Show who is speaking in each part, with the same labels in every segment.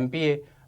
Speaker 1: MPA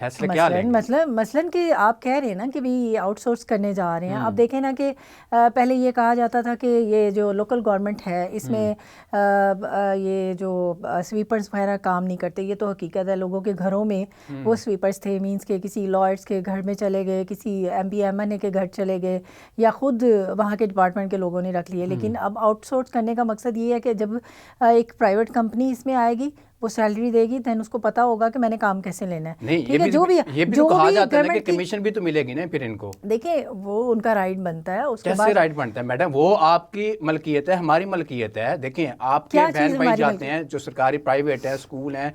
Speaker 1: فیصلے کیا لیں گے؟
Speaker 2: مثلاً کہ آپ کہہ رہے ہیں نا کہ بھی آؤٹ سورس کرنے جا رہے ہیں. اب دیکھیں نا کہ پہلے یہ کہا جاتا تھا کہ یہ جو لوکل گورنمنٹ ہے اس میں یہ جو سویپرز وغیرہ کام نہیں کرتے. یہ تو حقیقت ہے, لوگوں کے گھروں میں وہ سویپرز تھے, مینس کہ کسی لائرس کے گھر میں چلے گئے, کسی ایم پی ایم این اے کے گھر چلے گئے, یا خود وہاں کے ڈپارٹمنٹ کے لوگوں نے رکھ لیے. لیکن اب آؤٹ سورس کرنے کا مقصد یہ ہے کہ جب ایک پرائیویٹ کمپنی اس میں آئے گی, وہ سیلری دے گی, دین اس کو پتا ہوگا کہ میں نے کام کیسے لینا ہے.
Speaker 1: نہیں, یہ بھی کہا جاتا ہے کہ کمیشن بھی تو ملے گی نا پھر ان کو.
Speaker 2: دیکھیں وہ ان کا رائٹ بنتا ہے. اس کے بعد
Speaker 1: کیسے رائٹ بنتا ہے میڈم؟ وہ آپ کی ملکیت ہے, ہماری ملکیت ہے. دیکھیں آپ کے بہن بھائی جاتے ہیں جو سرکاری پرائیویٹ ہے, اسکول ہیں,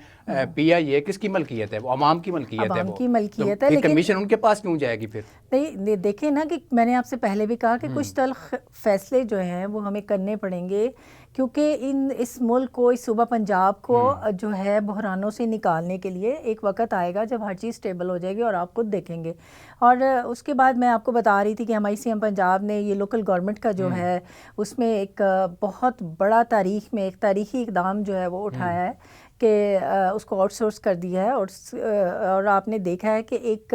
Speaker 1: پی آئی اے, کس کی ملکیت ہے؟ وہ عوام کی ملکیت ہے.
Speaker 2: عوام کی ملکیت ہے, لیکن
Speaker 1: کمیشن ان کے پاس کیوں جائے گی پھر؟
Speaker 2: نہیں, دیکھیں نا کہ میں نے آپ سے پہلے بھی کہا کہ کچھ تلخ فیصلے جو ہیں وہ ہمیں کرنے پڑیں گے, کیونکہ اس ملک کو, اس صوبہ پنجاب کو جو ہے بحرانوں سے نکالنے کے لیے ایک وقت آئے گا جب ہر چیز سٹیبل ہو جائے گی, اور آپ خود دیکھیں گے. اور اس کے بعد میں آپ کو بتا رہی تھی کہ ہماری سی ایم پنجاب نے یہ لوکل گورنمنٹ کا جو ہے اس میں ایک بہت بڑا تاریخ میں ایک تاریخی اقدام جو ہے وہ اٹھایا ہے کہ اس کو آؤٹ سورس کر دیا ہے. اور آپ نے دیکھا ہے کہ ایک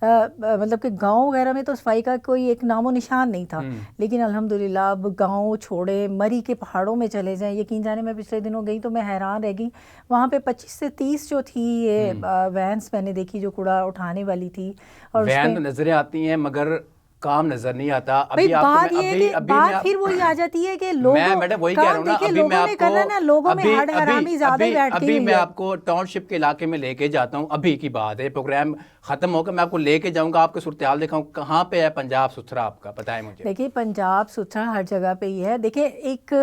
Speaker 2: مطلب کہ گاؤں وغیرہ میں تو صفائی کا کوئی ایک نام و نشان نہیں تھا, لیکن الحمدللہ اب گاؤں چھوڑے, مری کے پہاڑوں میں چلے جائیں. یقین جانے میں پچھلے دنوں گئی تو میں حیران رہ گئی, وہاں پہ 25 سے 30 جو تھی یہ وینس میں نے دیکھی جو کوڑا اٹھانے والی تھی. اور
Speaker 1: وین نظریں آتی ہیں مگر کام نظر نہیں آتا.
Speaker 2: بات یہ ہے کہ بات پھر وہی آ جاتی ہے کہ
Speaker 1: ابھی میں آپ کو ٹاؤن شپ کے علاقے میں لے کے جاتا ہوں, ابھی کی بات ہے, پروگرام ختم ہوگا, میں آپ کو لے کے جاؤں گا, آپ کی صورتحال دکھاؤں کہاں پہ ہے پنجاب ستھرا. آپ کا بتائیں مجھے.
Speaker 2: دیکھیے پنجاب ستھرا ہر جگہ پہ ہی ہے. دیکھیں ایک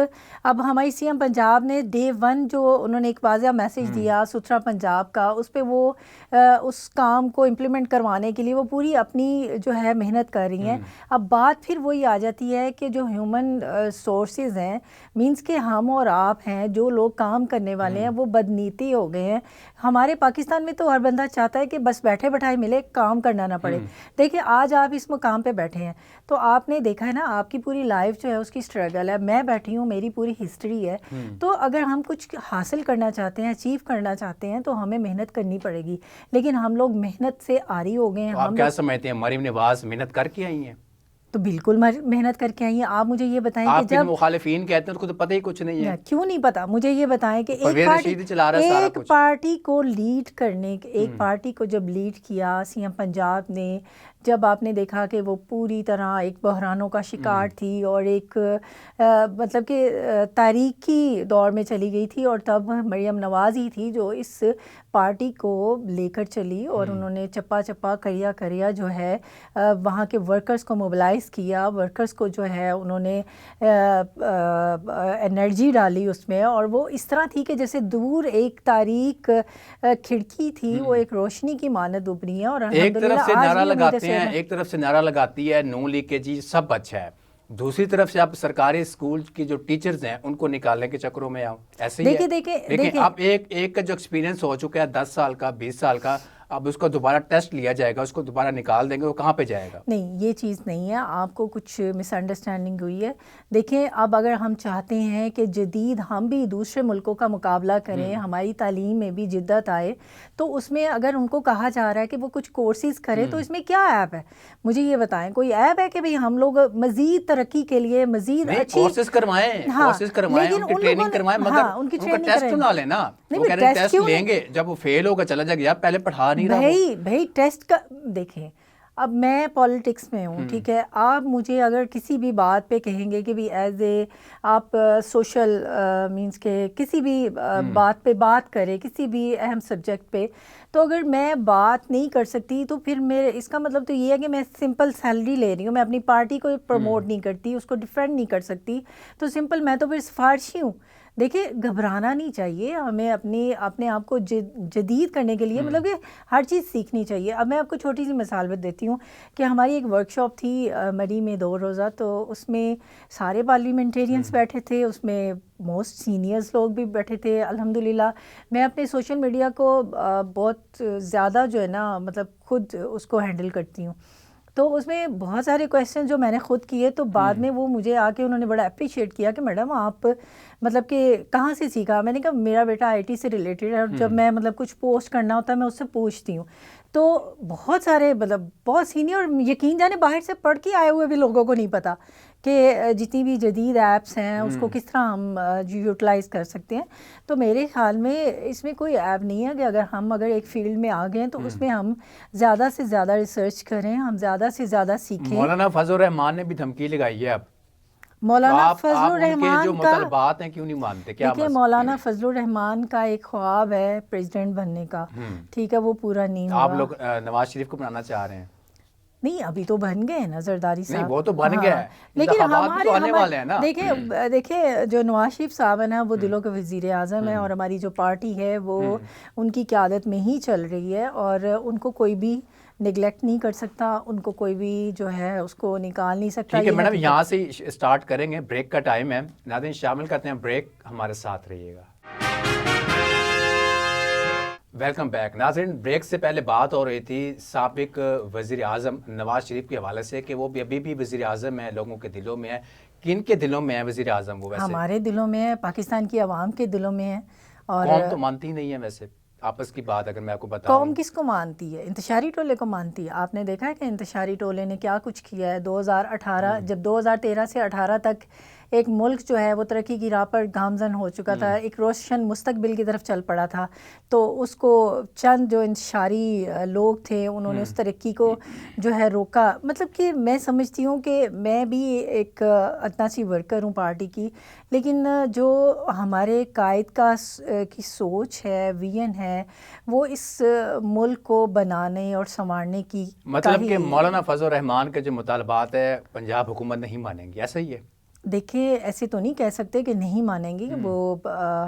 Speaker 2: اب ہماری سی ایم پنجاب نے ڈے 1 جو انہوں نے ایک واضح میسج دیا ستھرا پنجاب کا, اس پہ وہ اس کام کو امپلیمنٹ کروانے کے لیے وہ پوری اپنی جو ہے محنت کر رہی ہیں. اب بات پھر وہی آ جاتی ہے کہ جو ہیومن سورسز ہیں, مینس کہ ہم اور آپ ہیں, جو لوگ کام کرنے والے ہیں وہ بدنیتی ہو گئے ہیں. ہمارے پاکستان میں تو ہر بندہ چاہتا ہے کہ بس بیٹھے بٹھائے ملے, کام کرنا نہ پڑے. دیکھیں آج آپ اس مقام پہ بیٹھے ہیں تو آپ نے دیکھا ہے نا آپ کی پوری لائف جو ہے اس کی اسٹرگل ہے. میں بیٹھی ہوں, میری پوری ہسٹری ہے. تو اگر ہم کچھ حاصل کرنا چاہتے ہیں, اچیو کرنا چاہتے ہیں, تو ہمیں محنت کرنی پڑے گی. لیکن ہم لوگ محنت سے عاری ہو گئے ہیں.
Speaker 1: آپ کیا سمجھتے ہیں مریم نواز محنت کر کے آئی ہیں؟
Speaker 2: تو بالکل محنت کر کے آئی ہیں. آپ مجھے یہ بتائیں کہ جب
Speaker 1: مخالفین کہتے ہیں اس کو تو پتہ ہی کچھ نہیں ہے.
Speaker 2: کیوں نہیں پتا؟ مجھے یہ بتائیں کہ ایک پارٹی کو لیڈ کرنے, ایک پارٹی کو جب لیڈ کیا سی ایم پنجاب نے, جب آپ نے دیکھا کہ وہ پوری طرح ایک بحرانوں کا شکار تھی اور ایک مطلب کہ تاریخی دور میں چلی گئی تھی, اور تب مریم نواز ہی تھی جو اس پارٹی کو لے کر چلی, اور انہوں نے چپا چپا کریا جو ہے وہاں کے ورکرز کو موبلائز کیا, ورکرز کو جو ہے انہوں نے انرجی ڈالی اس میں, اور وہ اس طرح تھی کہ جیسے دور ایک تاریخ کھڑکی تھی, وہ ایک روشنی کی مانند ابھری ہے. اور
Speaker 1: ایک طرف سے نعرہ لگاتے ہیں, ایک طرف سے نعرہ لگاتی ہے نون لیگ کے جی سب اچھا ہے, دوسری طرف سے آپ سرکاری اسکول کی جو ٹیچرز ہیں ان کو نکالنے کے چکروں میں آؤ. ایسے ہی ہے. لیکن اب ایک کا جو ایکسپیرینس ہو چکا ہے 10 سال کا 20 سال کا, اب اس کو دوبارہ ٹیسٹ لیا جائے گا, اس کو دوبارہ نکال دیں گے, وہ کہاں پہ جائے گا؟
Speaker 2: نہیں, یہ چیز نہیں ہے, آپ کو کچھ مس انڈرسٹینڈنگ ہوئی ہے. دیکھیں اب اگر ہم چاہتے ہیں کہ جدید ہم بھی دوسرے ملکوں کا مقابلہ کریں, ہماری تعلیم میں بھی جدت آئے, تو اس میں اگر ان کو کہا جا رہا ہے کہ وہ کچھ کورسز کریں, تو اس میں کیا ایپ ہے؟ مجھے یہ بتائیں, کوئی ایپ ہے کہ بھئی ہم لوگ مزید ترقی کے لیے مزید اچھی
Speaker 1: کورسز کروائیں, ان کی ٹریننگ کروائیں, مگر ان کا ٹیسٹ نہ لینا. وہ کہہ رہے ہیں ٹیسٹ لیں گے, جب وہ فیل ہوگا چلا جائے گا, پہلے پڑھا نہیں رہا.
Speaker 2: بھائی ٹیسٹ کا دیکھیں, اب میں پالیٹکس میں ہوں, ٹھیک ہے, آپ مجھے اگر کسی بھی بات پہ کہیں گے کہ بھی ایز اے آپ سوشل مینس کے کسی بھی بات پہ بات کریں, کسی بھی اہم سبجیکٹ پہ, تو اگر میں بات نہیں کر سکتی تو پھر میرے اس کا مطلب تو یہ ہے کہ میں سمپل سیلری لے رہی ہوں, میں اپنی پارٹی کو پروموٹ نہیں کرتی, اس کو ڈیفینڈ نہیں کر سکتی, تو سمپل میں تو پھر سفارشی ہوں. دیکھیں گھبرانا نہیں چاہیے, ہمیں اپنے آپ کو جدید کرنے کے لیے مطلب کہ ہر چیز سیکھنی چاہیے. اب میں آپ کو چھوٹی سی مثال دیتی ہوں کہ ہماری ایک ورک شاپ تھی مری میں 2 روزہ, تو اس میں سارے پارلیمنٹیرینس بیٹھے تھے, اس میں موسٹ سینئرز لوگ بھی بیٹھے تھے. الحمدللہ میں اپنے سوشل میڈیا کو بہت زیادہ جو ہے نا مطلب خود اس کو ہینڈل کرتی ہوں, تو اس میں بہت سارے کویسچن جو میں نے خود کیے, تو بعد میں وہ مجھے آ کے انہوں نے بڑا اپریشیٹ کیا کہ میڈم آپ مطلب کہ کہاں سے سیکھا. میں نے کہا میرا بیٹا آئی ٹی سے ریلیٹڈ ہے, اور جب میں مطلب کچھ پوسٹ کرنا ہوتا ہے میں اس سے پوچھتی ہوں. تو بہت سارے مطلب بہت سینئر، اور یقین جانے باہر سے پڑھ کے آئے ہوئے بھی لوگوں کو نہیں پتہ کہ جتنی بھی جدید ایپس ہیں اس کو کس طرح ہم یوٹیلائز کر سکتے ہیں. تو میرے خیال میں اس میں کوئی ایپ نہیں ہے کہ اگر ایک فیلڈ میں آ گئے ہیں تو اس میں ہم زیادہ سے زیادہ ریسرچ کریں، ہم زیادہ سے زیادہ سیکھیں.
Speaker 1: مولانا فضل الرحمان نے بھی دھمکی لگائی ہے اب.
Speaker 2: مولانا فضل الرحمان
Speaker 1: جو
Speaker 2: کا
Speaker 1: مطالبات ہیں کیوں نہیں مانتے؟ کیا
Speaker 2: دیکھیے مولانا فضل الرحمان کا ایک خواب ہے پریزیڈنٹ بننے کا، ٹھیک ہے، وہ پورا نہیں ہوا.
Speaker 1: آپ لوگ نواز شریف کو بنانا چاہ رہے ہیں؟
Speaker 2: نہیں ابھی تو بن گئے ہیں نا زرداری صاحب.
Speaker 1: نہیں وہ تو بن گیا ہے،
Speaker 2: لیکن
Speaker 1: انتخابات تو آنے والے ہیں نا.
Speaker 2: دیکھیں جو نواز شریف صاحب ہیں نا وہ دلوں کے وزیر اعظم ہیں، اور ہماری جو پارٹی ہے وہ ان کی قیادت میں ہی چل رہی ہے، اور ان کو کوئی بھی نگلیکٹ نہیں کر سکتا، ان کو کوئی بھی جو ہے اس کو نکال نہیں سکتا.
Speaker 1: ٹھیک ہے میڈم، یہاں سے اسٹارٹ کریں گے، بریک کا ٹائم ہے. ناظرین شامل کرتے ہیں بریک، ہمارے ساتھ رہیے گا. Welcome back. ناظرین بریک سے پہلے بات ہو رہی تھی سابق وزیر اعظم نواز شریف کے حوالے سے کہ وہ بھی ابھی بھی وزیر اعظم ہے، لوگوں کے دلوں میں ہے. کن کے دلوں میں ہے وزیر اعظم وہ؟ ویسے
Speaker 2: ہمارے دلوں میں ہے، پاکستان کی عوام کے دلوں میں ہے. اور
Speaker 1: قوم تو مانتی نہیں ہے ویسے، آپس کی بات اگر میں آپ کو بتاؤں.
Speaker 2: قوم کس کو مانتی ہے؟ انتشاری ٹولے کو مانتی ہے. آپ نے دیکھا ہے کہ انتشاری ٹولے نے کیا کچھ کیا ہے 2018 جب 2013 سے 18 تک ایک ملک جو ہے وہ ترقی کی راہ پر گامزن ہو چکا تھا، ایک روشن مستقبل کی طرف چل پڑا تھا، تو اس کو چند جو انتشاری لوگ تھے انہوں نے اس ترقی کو جو ہے روکا. مطلب کہ میں سمجھتی ہوں کہ میں بھی ایک ادنا سی ورکر ہوں پارٹی کی، لیکن جو ہمارے قائد کی سوچ ہے، ویژن ہے، وہ اس ملک کو بنانے اور سنوارنے کی.
Speaker 1: مطلب کہ مولانا فضل الرحمان کے جو مطالبات ہے پنجاب حکومت نہیں مانیں گی، ایسا ہی ہے؟
Speaker 2: دیکھیں ایسے تو نہیں کہہ سکتے کہ نہیں مانیں گی، وہ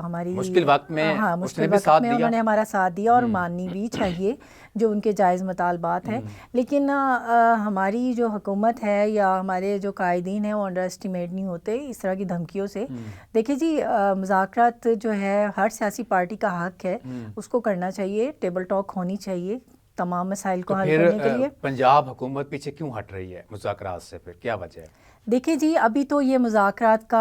Speaker 2: ہماری
Speaker 1: مشکل وقت میں
Speaker 2: مشکل وقت میں انہوں نے ہمارا ساتھ دیا، اور ماننی بھی چاہیے جو ان کے جائز مطالبات ہیں. لیکن ہماری جو حکومت ہے یا ہمارے جو قائدین ہیں وہ انڈر اسٹیمیٹ نہیں ہوتے اس طرح کی دھمکیوں سے. دیکھیں جی مذاکرات جو ہے ہر سیاسی پارٹی کا حق ہے، اس کو کرنا چاہیے، ٹیبل ٹاک ہونی چاہیے تمام مسائل کو حل کرنے کے لیے.
Speaker 1: پنجاب حکومت پیچھے کیوں ہٹ رہی ہے مذاکرات سے؟ پھر کیا وجہ ہے؟
Speaker 2: دیکھیں جی ابھی تو یہ مذاکرات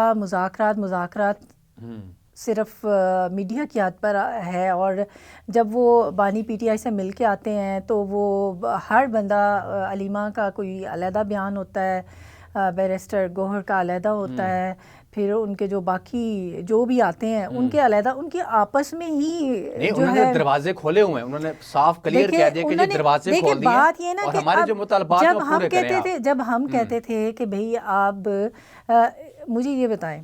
Speaker 2: صرف میڈیا کی یاد پر ہے، اور جب وہ بانی پی ٹی آئی سے مل کے آتے ہیں تو وہ ہر بندہ، علیمہ کا کوئی علیحدہ بیان ہوتا ہے، بیرسٹر گوہر کا علیحدہ ہوتا ہے، پھر ان کے جو باقی جو بھی آتے ہیں ان کے علیحدہ، ان کے آپس میں ہی
Speaker 1: انہوں نے دروازے کھولے ہوئے ہیں، انہوں نے صاف کلیئر کہہ دیا کہ یہ دروازے کھول دیے،
Speaker 2: بات یہ نا
Speaker 1: اور ہمارے جو مطالبات وہ پورے کریں آپ.
Speaker 2: جب ہم کہتے تھے کہ بھئی آپ مجھے یہ بتائیں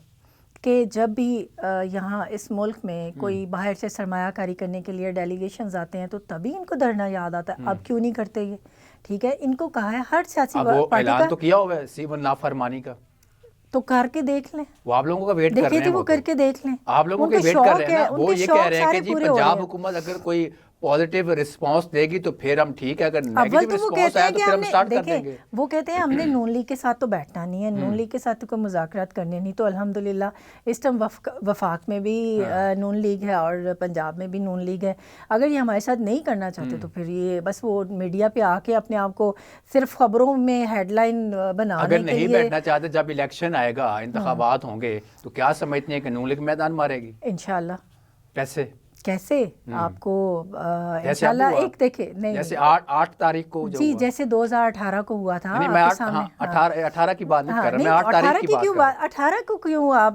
Speaker 2: کہ جب بھی یہاں اس ملک میں کوئی باہر سے سرمایہ کاری کرنے کے لیے ڈیلیگیشنز آتے ہیں تو تبھی ان کو دھرنا یاد آتا ہے. اب کیوں نہیں کرتے یہ؟ ٹھیک ہے، ان کو کہا ہے ہر سیاسی
Speaker 1: وہ
Speaker 2: پارٹی
Speaker 1: اعلان
Speaker 2: کا
Speaker 1: تو کیا ہوا ہے سیون نافرمانی کا،
Speaker 2: تو کر کے دیکھ لیں.
Speaker 1: وہ آپ لوگوں کا ویٹ کر رہے ہیں.
Speaker 2: وہ کر کے دیکھ لیں،
Speaker 1: آپ لوگوں کے ویٹ کر رہے ہیں. وہ یہ کہہ رہے ہیں کہ جی پنجاب حکومت اگر کوئی پازیٹیو رسپانس دے گی تو پھر ہم ٹھیک ہے، اگر نیگیٹو رسپانس آیا تو پھر ہم سٹارٹ کر دیں گے.
Speaker 2: وہ کہتے ہیں ہم نے نون لیگ کے ساتھ تو بیٹھنا نہیں ہے، نون لیگ کے ساتھ تو کوئی مذاکرات کرنے نہیں. تو الحمدللہ اس ٹائم وفاق میں بھی نون لیگ ہے اور پنجاب میں بھی نون لیگ ہے. اگر یہ ہمارے ساتھ نہیں کرنا چاہتے تو پھر یہ بس وہ میڈیا پہ آ کے اپنے آپ کو صرف خبروں میں ہیڈ لائن بنانے کے لیے.
Speaker 1: اگر نہیں بیٹھنا چاہتے، جب الیکشن آئے گا، انتخابات ہوں گے، تو کیا سمجھتے ہیں کہ نون لیگ میدان مارے گی؟
Speaker 2: انشاءاللہ.
Speaker 1: کیسے
Speaker 2: آپ کو انشاءاللہ ایک دیکھیں، نہیں
Speaker 1: جیسے 8 تاریخ کو
Speaker 2: جی جیسے 2018 کو ہوا تھا.
Speaker 1: میں 18 کی بات نہیں کر رہا، میں 8 تاریخ کی بات کر رہا ہوں.
Speaker 2: 18 کو کیوں آپ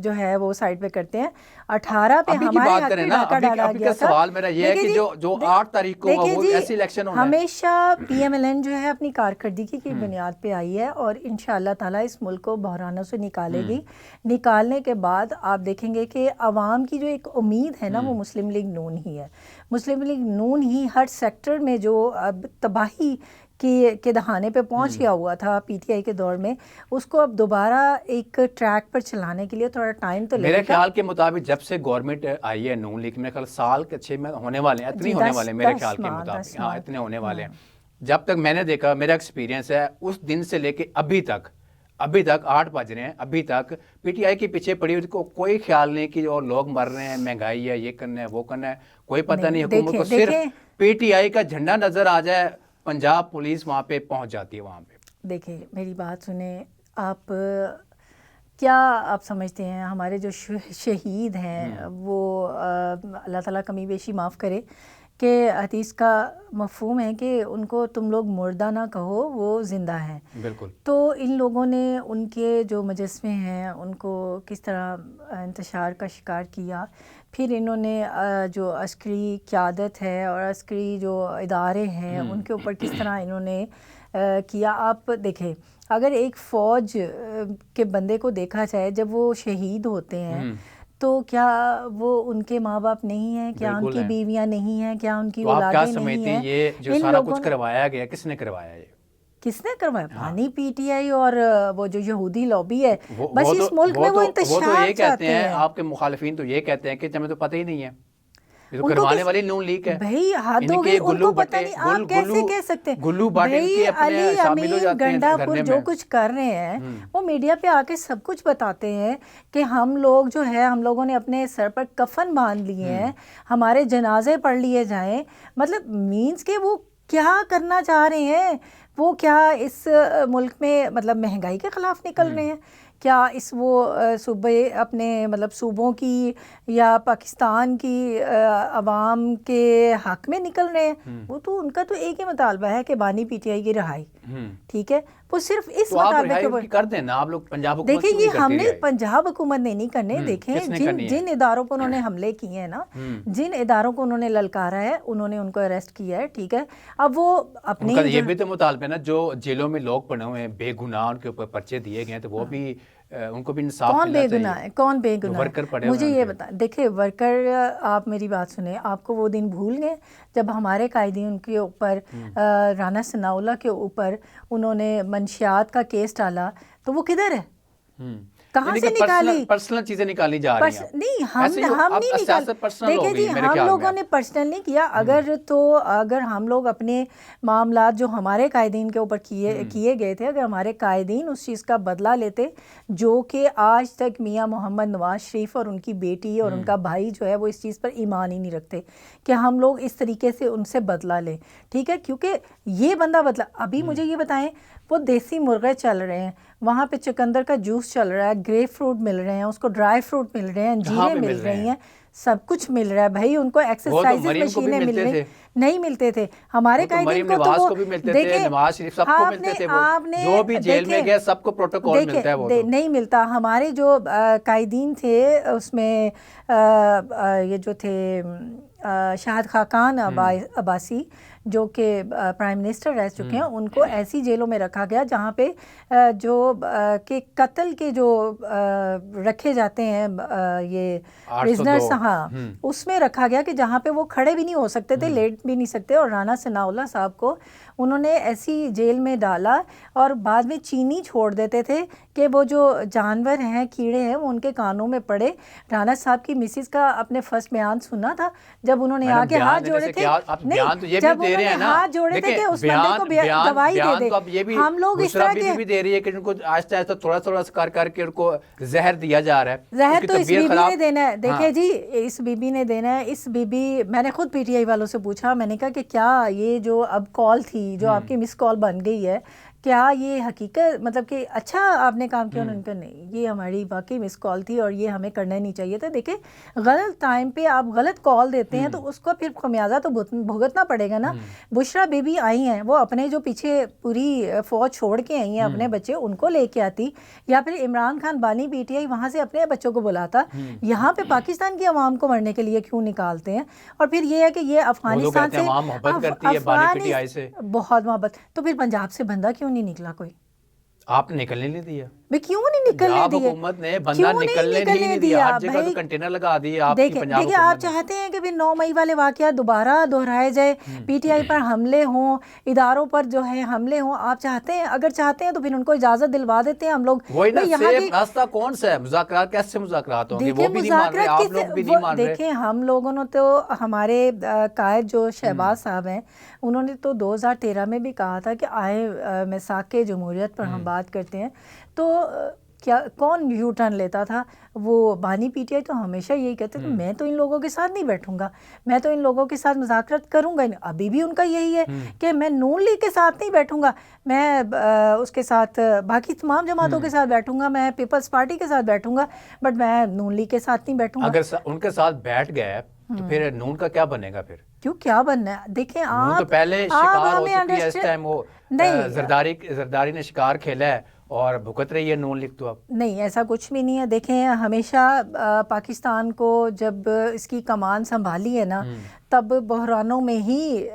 Speaker 2: جو ہے وہ سائڈ پہ کرتے ہیں؟ 18 پہ ہمارے حق پہ ڈاکہ ڈالا گیا تھا.
Speaker 1: سوال میرا یہ ہے کہ جو 8 تاریخ کو وہ ایسی الیکشن ہونا ہے.
Speaker 2: ہمیشہ پی ایم ایل این جو ہے اپنی کارکردگی کی بنیاد پہ آئی ہے، اور انشاءاللہ تعالیٰ اس ملک کو بحرانوں سے نکالے گی. نکالنے کے بعد آپ دیکھیں گے کہ عوام کی جو ایک امید ہے نا وہ مسلم لیگ نون ہی ہے. مسلم لیگ نون ہی ہر سیکٹر میں جو اب تباہی کے دہانے پہ پہنچ گیا ہوا تھا پی ٹی آئی کے دور میں، اس کو اب دوبارہ ایک ٹریک پر چلانے کے لیے تھوڑا ٹائم تو لگے گا.
Speaker 1: میرے خیال کے مطابق جب سے گورنمنٹ آئی ہے نون لیگ، میرے خیال سال کے 6 میں ہونے والے ہیں، اتنے ہونے والے ہیں میرے خیال کے مطابق. ہاں اتنے ہونے والے ہیں. جب تک میں نے دیکھا، میرا ایکسپیرینس ہے، اس دن سے لے کے ابھی تک 8 بج رہے ہیں، ابھی تک پی ٹی آئی کے پیچھے پڑی ہوئی کو کوئی خیال نہیں کہ اور لوگ مر رہے ہیں، مہنگائی ہے، یہ کرنا ہے وہ کرنا ہے، کوئی پتہ نہیں. حکومت کو صرف پی ٹی آئی کا جھنڈا نظر آ جائے، پنجاب پولیس وہاں پہ پہنچ جاتی ہے. وہاں پہ
Speaker 2: دیکھیں میری بات سنیں آپ، کیا آپ سمجھتے ہیں ہمارے جو شہید ہیں وہ اللہ تعالیٰ کمی بیشی معاف کرے کہ حدیث کا مفہوم ہے کہ ان کو تم لوگ مردہ نہ کہو، وہ زندہ ہیں.
Speaker 1: بالکل.
Speaker 2: تو ان لوگوں نے ان کے جو مجسمے ہیں ان کو کس طرح انتشار کا شکار کیا. پھر انہوں نے جو عسکری قیادت ہے اور عسکری جو ادارے ہیں ان کے اوپر کس طرح انہوں نے کیا. آپ دیکھیں اگر ایک فوج کے بندے کو دیکھا جائے جب وہ شہید ہوتے ہیں تو کیا وہ ان کے ماں باپ نہیں ہیں؟ کیا ان کی بیویاں نہیں ہیں؟ کیا ان کی اولادیں نہیں ہیں؟
Speaker 1: یہ جو سارا کچھ کروایا گیا کس نے کروایا؟ یہ
Speaker 2: کس نے کروایا؟ پانی پی ٹی آئی اور وہ جو یہودی لابی ہے. بس اس ملک میں وہ انتشار چاہتے ہیں.
Speaker 1: آپ کے مخالفین تو یہ کہتے ہیں کہ ہمیں تو پتہ ہی نہیں ہے، یہ تو کروانے والی نون لیگ ہے.
Speaker 2: بھائی حد ہو گئی، ان کو پتہ نہیں. آپ کیسے کہہ سکتے ہیں؟
Speaker 1: گلو باٹن کے اپنے شامل ہو جاتے ہیں
Speaker 2: گنڈا پور جو کچھ کر رہے ہیں وہ میڈیا پہ آ کے سب کچھ بتاتے ہیں کہ ہم لوگ جو ہے ہم لوگوں نے اپنے سر پر کفن باندھ لیے ہیں، ہمارے جنازے پڑھ لیے جائیں. مطلب مینس کہ وہ کیا کرنا چاہ رہے ہیں؟ وہ کیا اس ملک میں مطلب مہنگائی کے خلاف نکل رہے ہیں؟ کیا اس وہ صوبے اپنے مطلب صوبوں کی یا پاکستان کی عوام کے حق میں نکل رہے ہیں؟ وہ تو ان کا تو ایک ہی مطالبہ ہے کہ بانی پی ٹی آئی کی رہائی. ٹھیک ہے، وہ صرف اس مطالبے کے اوپر
Speaker 1: کر دیں نا. آپ لوگ پنجاب حکومت
Speaker 2: دیکھیں یہ ہم نے پنجاب حکومت نے نہیں کرنے. دیکھیں جن اداروں پر انہوں نے حملے کیے ہیں نا، جن اداروں کو انہوں نے للکارا ہے انہوں نے ان کو اریسٹ کیا ہے. ٹھیک ہے، اب وہ اپنے
Speaker 1: یہ بھی تو مطالبہ ہے نا جو جیلوں میں لوگ پڑے ہوئے ہیں بے گناہ، ان کے اوپر پرچے دیے گئے ہیں تو وہ بھی ان کو بھی انصاف
Speaker 2: کون بے گناہ ہے؟ کون بے گناہ ہے؟ مجھے یہ بتا. دیکھیں ورکر، آپ میری بات سنیں، آپ کو وہ دن بھول گئے جب ہمارے قائدین کے اوپر رانا ثناء اللہ کے اوپر انہوں نے منشیات کا کیس ڈالا تو وہ کدھر ہے؟ کہاں سے نکالی؟
Speaker 1: پرسنل چیزیں نکالی جا رہی ہیں.
Speaker 2: نہیں، ہم نہیں نکالی. دیکھیں جی ہم لوگوں نے پرسنل نہیں کیا. اگر ہم لوگ اپنے معاملات جو ہمارے قائدین کے اوپر کیے گئے تھے، اگر ہمارے قائدین اس چیز کا بدلہ لیتے جو کہ آج تک میاں محمد نواز شریف اور ان کی بیٹی اور ان کا بھائی جو ہے وہ اس چیز پر ایمان ہی نہیں رکھتے کہ ہم لوگ اس طریقے سے ان سے بدلہ لیں. ٹھیک ہے، کیونکہ یہ بندہ بدلہ. ابھی مجھے یہ بتائیں، وہ دیسی مرغے چل رہے ہیں وہاں پہ، چقندر کا جوس چل رہا ہے، گریپ فروٹ مل رہے ہیں اس کو، ڈرائی فروٹ مل رہے ہیں، انجیریں مل رہی ہیں، سب کچھ مل رہا ہے. بھائی ان کو ایکسرسائز مشینیں مل رہی، نہیں ملتے تھے ہمارے قائدین کو. تو دیکھیں آپ نے
Speaker 1: جو بھی جیل میں گیا سب کو پروٹوکول ملتا ہے، وہ
Speaker 2: نہیں ملتا. ہمارے جو قائدین تھے اس میں یہ جو تھے شاہد خاقان عباسی جو کہ پرائم منسٹر رہ چکے ہیں، ان کو ایسی جیلوں میں رکھا گیا جہاں پہ جو کہ قتل کے جو رکھے جاتے ہیں یہ پرزنرز، ہاں اس میں رکھا گیا کہ جہاں پہ وہ کھڑے بھی نہیں ہو سکتے تھے، لیٹ بھی نہیں سکتے. اور رانا ثناء اللہ صاحب کو انہوں نے ایسی جیل میں ڈالا اور بعد میں چینی چھوڑ دیتے تھے کہ وہ جو جانور ہیں، کیڑے ہیں، وہ ان کے کانوں میں پڑے. رانا صاحب کی مسز کا اپنے فرسٹ بیان سنا تھا جب انہوں نے آ کے ہاتھ جوڑے تھے. نہیں، جب انہوں نے ہاتھ جوڑے تھے کہ اس بندے کو گواہی دے دے. ہم لوگ اس طرح کے
Speaker 1: بھی دے رہی ہے کہ ان کو آہستہ آہستہ تھوڑا تھوڑا کر کے ان کو زہر دیا جا رہا ہے.
Speaker 2: زہر تو اس بی بی نے دینا ہے. دیکھیں جی اس بی بی نے دینا ہے. اس بی بی، میں نے خود پی ٹی آئی والوں سے پوچھا، میں نے کہا کہ کیا یہ جو اب کال تھی جو آپ کی مس کال بن گئی ہے، کیا یہ حقیقت مطلب کہ اچھا آپ نے کام کیا؟ انہوں نے کہا نہیں، یہ ہماری واقعی مس کال تھی اور یہ ہمیں کرنا نہیں چاہیے تھا. دیکھیں غلط ٹائم پہ آپ غلط کال دیتے ہیں تو اس کو پھر خمیازہ تو بھگتنا پڑے گا نا. بشرا بی بی آئی ہیں، وہ اپنے جو پیچھے پوری فوج چھوڑ کے آئی ہیں اپنے بچے، ان کو لے کے آتی، یا پھر عمران خان بانی پی ٹی آئی وہاں سے اپنے بچوں کو بلاتا. یہاں پہ پاکستان کی عوام کو مرنے کے لیے کیوں نکالتے ہیں؟ اور پھر یہ ہے کہ یہ افغانستان سے بہت محبت، تو پھر پنجاب سے بندہ کیوں نہیں نکلا کوئی؟
Speaker 1: آپ نے نکلنے نہیں دیا.
Speaker 2: میں کیوں نہیں نکلنے دیے؟
Speaker 1: حکومت نے بندہ نکلنے نہیں دیا، ہر جگہ تو کنٹینر لگا دیے.
Speaker 2: دیکھیں آپ چاہتے ہیں کہ پھر 9 مئی والے واقعات دوبارہ دہرائے جائے، پی ٹی آئی پر حملے ہوں، اداروں پر جو ہے حملے ہوں. آپ چاہتے ہیں، اگر چاہتے ہیں تو پھر ان کو اجازت دلوا دیتے ہیں ہم لوگ.
Speaker 1: وہی نا، سیف راستہ کون سا ہے؟ مذاکرات کیسے مذاکرات ہوں گے؟ وہ بھی نہیں مان رہے، آپ لوگ بھی نہیں مان رہے.
Speaker 2: دیکھیں ہم لوگوں نے تو، ہمارے قائد جو شہباز صاحب ہیں انہوں نے تو 2013 میں بھی کہا تھا کہ آئے میثاق جمہوریت پر ہم بات کرتے ہیں. تو کیا کون یو ٹرن لیتا تھا؟ وہ بانی پی ٹی آئی تو ہمیشہ یہی کہتے تھے میں تو ان لوگوں کے ساتھ نہیں بیٹھوں گا، میں تو ان لوگوں کے ساتھ مذاکرات کروں گا. ابھی بھی ان کا یہی ہے کہ میں نون لیگ کے ساتھ نہیں بیٹھوں گا، میں اس کے ساتھ باقی تمام جماعتوں کے ساتھ بیٹھوں گا، میں پیپلز پارٹی کے ساتھ بیٹھوں گا، بٹ میں نون لیگ کے ساتھ نہیں بیٹھوں گا.
Speaker 1: اگر ان کے ساتھ بیٹھ گئے تو پھر نون کا کیا بنے گا؟ پھر
Speaker 2: کیوں کیا بننا ہے؟ دیکھیں آپ
Speaker 1: تو پہلے شکار ہو چکی ہے، اس ٹائم وہ
Speaker 2: نہیں
Speaker 1: زرداری نے شکار کھیلا ہے اور بھگت رہی ہے نون لیگ تو اب.
Speaker 2: نہیں ایسا کچھ بھی نہیں ہے. دیکھیں ہمیشہ پاکستان کو جب اس کی کمان سنبھالی ہے نا تب بحرانوں میں ہی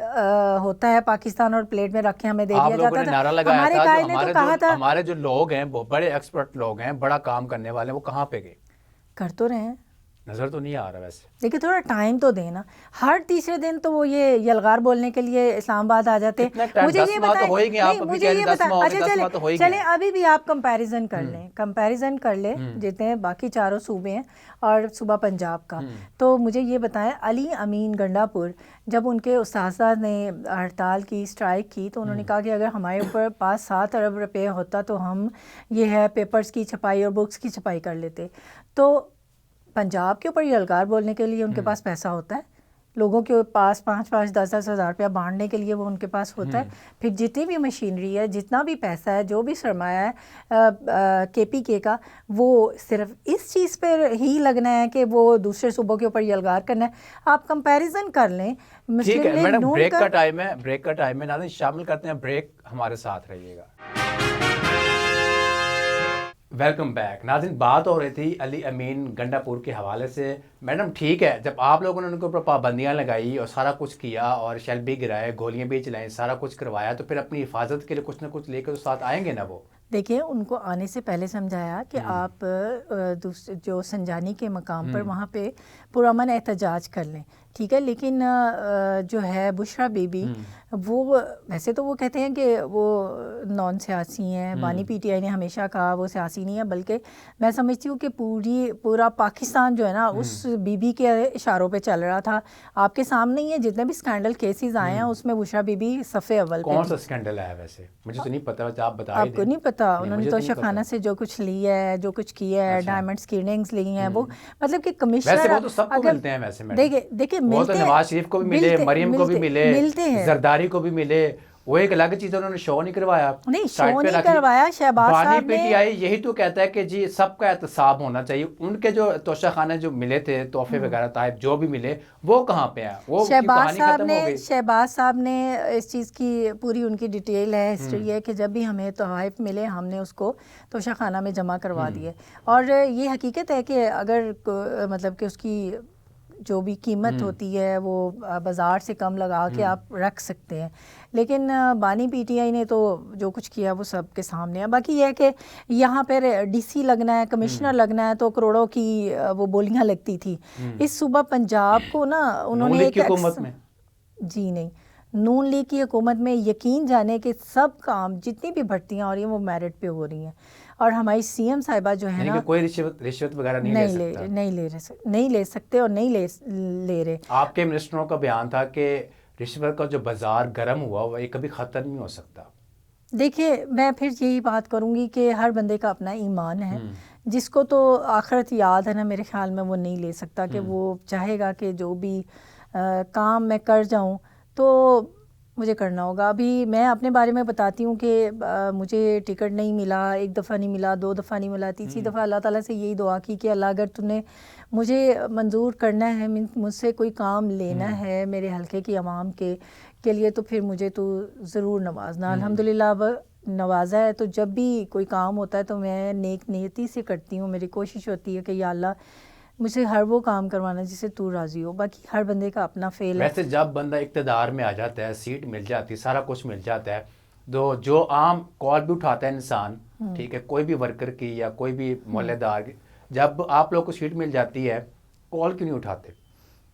Speaker 2: ہوتا ہے پاکستان، اور پلیٹ میں رکھ کے ہمیں دے دیا جاتا تھا.
Speaker 1: آپ لوگوں نے نعرہ لگایا
Speaker 2: ہمارے
Speaker 1: تھا
Speaker 2: قائد نے تو کہا تھا
Speaker 1: ہمارے جو لوگ ہیں بڑے ایکسپرٹ لوگ ہیں، بڑا کام کرنے والے ہیں، وہ کہاں پہ گئے؟
Speaker 2: کر تو رہے ہیں،
Speaker 1: نظر تو نہیں آ رہا ویسے.
Speaker 2: دیکھیں تھوڑا ٹائم تو دینا. ہر تیسرے دن تو وہ یہ یلغار بولنے کے لیے اسلام آباد آ جاتے ہیں. مجھے یہ بتائیں، مجھے یہ بتائیں، اچھا چلیں ابھی بھی آپ کمپیریزن کر لیں، کمپیریزن کر لیں جتنے باقی چاروں صوبے ہیں اور صوبہ پنجاب کا. تو مجھے یہ بتائیں علی امین گنڈا پور جب ان کے اساتذہ نے ہڑتال کی، اسٹرائک کی، تو انہوں نے کہا کہ اگر ہمارے اوپر 5-7 ارب روپے ہوتا تو ہم یہ ہے پیپرز کی چھپائی اور بکس کی چھپائی کر لیتے. تو پنجاب کے اوپر یلغار بولنے کے لیے ان کے پاس پیسہ ہوتا ہے، لوگوں کے پاس 5-10 ہزار روپیہ بانٹنے کے لیے وہ ان کے پاس ہوتا ہے. پھر جتنی بھی مشینری ہے، جتنا بھی پیسہ ہے، جو بھی سرمایہ ہے کے پی کے کا، وہ صرف اس چیز پہ ہی لگنا ہے کہ وہ دوسرے صوبوں کے اوپر یلغار کرنا ہے. آپ کمپیریزن کر لیں.
Speaker 1: ٹھیک ہے میڈم، بریک کا ٹائم ہے، بریک کا ٹائم ہے، ناظرین شامل کرتے ہیں بریک، ہمارے ساتھ رہیے گا. Welcome back. ناظرین بات ہو رہی تھی علی امین گنڈا پور کے حوالے سے. میڈم ٹھیک ہے، جب آپ لوگوں نے ان کے اوپر پابندیاں لگائی اور سارا کچھ کیا اور شیل بھی گرائے، گولیاں بھی چلائیں، سارا کچھ کروایا، تو پھر اپنی حفاظت کے لیے کچھ نہ کچھ لے کے تو ساتھ آئیں گے نا وہ.
Speaker 2: دیکھیں ان کو آنے سے پہلے سمجھایا کہ آپ جو سنجانی کے مقام پر وہاں پہ پرامن احتجاج کر لیں، ٹھیک ہے. لیکن جو ہے بشرا بی بی، وہ ویسے تو وہ کہتے ہیں کہ وہ نان سیاسی ہیں، بانی پی ٹی آئی نے ہمیشہ کہا وہ سیاسی نہیں ہے، بلکہ میں سمجھتی ہوں کہ پورا پاکستان جو ہے نا اس بی بی کے اشاروں پہ چل رہا تھا. آپ کے سامنے ہی ہے جتنے بھی اسکینڈل کیسز آئے ہیں اس میں بشرا بی بی صفحے اول پہ.
Speaker 1: کون سا اسکینڈل ہے ویسے؟ مجھے تو نہیں پتا، آپ بتا
Speaker 2: آپ کو نہیں پتا؟ انہوں نے توشہ خانہ سے جو کچھ لیا ہے، جو کچھ کیا ہے، ڈائمنڈس کی رنگز لی ہیں، وہ مطلب کہ کمشنر،
Speaker 1: ویسے وہ تو سب کو ملتے ہیں ویسے.
Speaker 2: دیکھیں
Speaker 1: وہ تو نواز شریف کو بھی ملے، مریم کو بھی ملے، زرداری کو بھی ملے. وہ ایک الگ چیز انہوں نے شو نہیں کروایا.
Speaker 2: نہیں شو نہیں کروایا. شہباز صاحب
Speaker 1: بانی پی ٹی آئی یہی تو کہتا ہے کہ جی سب کا احتساب ہونا چاہیے. ان کے جو توشہ خانے جو ملے تھے، تحفے وغیرہ تحائف جو بھی ملے، وہ کہاں پہ ہیں؟ وہ کہانی ختم ہو گئی.
Speaker 2: شہباز صاحب نے اس چیز کی پوری ان کی ڈیٹیل ہے، ہسٹری ہے کہ جب بھی ہمیں تحائف ملے ہم نے اس کو توشہ خانہ میں جمع کروا دیے. اور یہ حقیقت ہے کہ اگر مطلب کہ اس کی جو بھی قیمت ہوتی ہے وہ بازار سے کم لگا کے آپ رکھ سکتے ہیں. لیکن بانی پی ٹی آئی نے تو جو کچھ کیا وہ سب کے سامنے ہے. باقی یہ ہے کہ یہاں پر ڈی سی لگنا ہے، کمشنر لگنا ہے، تو کروڑوں کی وہ بولیاں لگتی تھی. اس صوبہ پنجاب کو نا انہوں نے ایک
Speaker 1: حکومت میں
Speaker 2: جی نہیں، نون لیگ کی حکومت میں یقین جانے کہ سب کام جتنی بھی بھرتیاں ہو رہی ہیں وہ میرٹ پہ ہو رہی ہیں. اور ہماری سی ایم صاحبہ جو ہے نا،
Speaker 1: کوئی رشوت وغیرہ
Speaker 2: نہیں لے سکتے اور نہیں لے رہے.
Speaker 1: آپ کے منسٹروں کا بیان تھا کہ رشوت کا جو بازار گرم ہوا وہ کبھی ختم نہیں ہو سکتا.
Speaker 2: دیکھیے میں پھر یہی بات کروں گی کہ ہر بندے کا اپنا ایمان ہے. جس کو تو آخرت یاد ہے نا، میرے خیال میں وہ نہیں لے سکتا کہ وہ چاہے گا کہ جو بھی کام میں کر جاؤں تو مجھے کرنا ہوگا. ابھی میں اپنے بارے میں بتاتی ہوں کہ مجھے ٹکٹ نہیں ملا، 1 دفعہ نہیں ملا، 2 دفعہ نہیں ملا، تیسری دفعہ اللہ تعالیٰ سے یہی دعا کی کہ اللہ اگر تو نے مجھے منظور کرنا ہے، مجھ سے کوئی کام لینا ہے میرے حلقے کی عوام کے لیے، تو پھر مجھے تو ضرور نوازنا. الحمدللہ اب نوازا ہے. تو جب بھی کوئی کام ہوتا ہے تو میں نیک نیتی سے کرتی ہوں. میری کوشش ہوتی ہے کہ یا اللہ مجھ سے ہر وہ کام کروانا جس سے تو راضی ہو. باقی ہر بندے کا اپنا فیل ہے.
Speaker 1: ویسے جب بندہ اقتدار میں آ جاتا ہے، سیٹ مل جاتی ہے، سارا کچھ مل جاتا ہے، تو جو عام کال بھی اٹھاتا ہے انسان، ٹھیک ہے، کوئی بھی ورکر کی یا کوئی بھی محلے دار کی، جب آپ لوگ کو سیٹ مل جاتی ہے کال کیوں نہیں اٹھاتے؟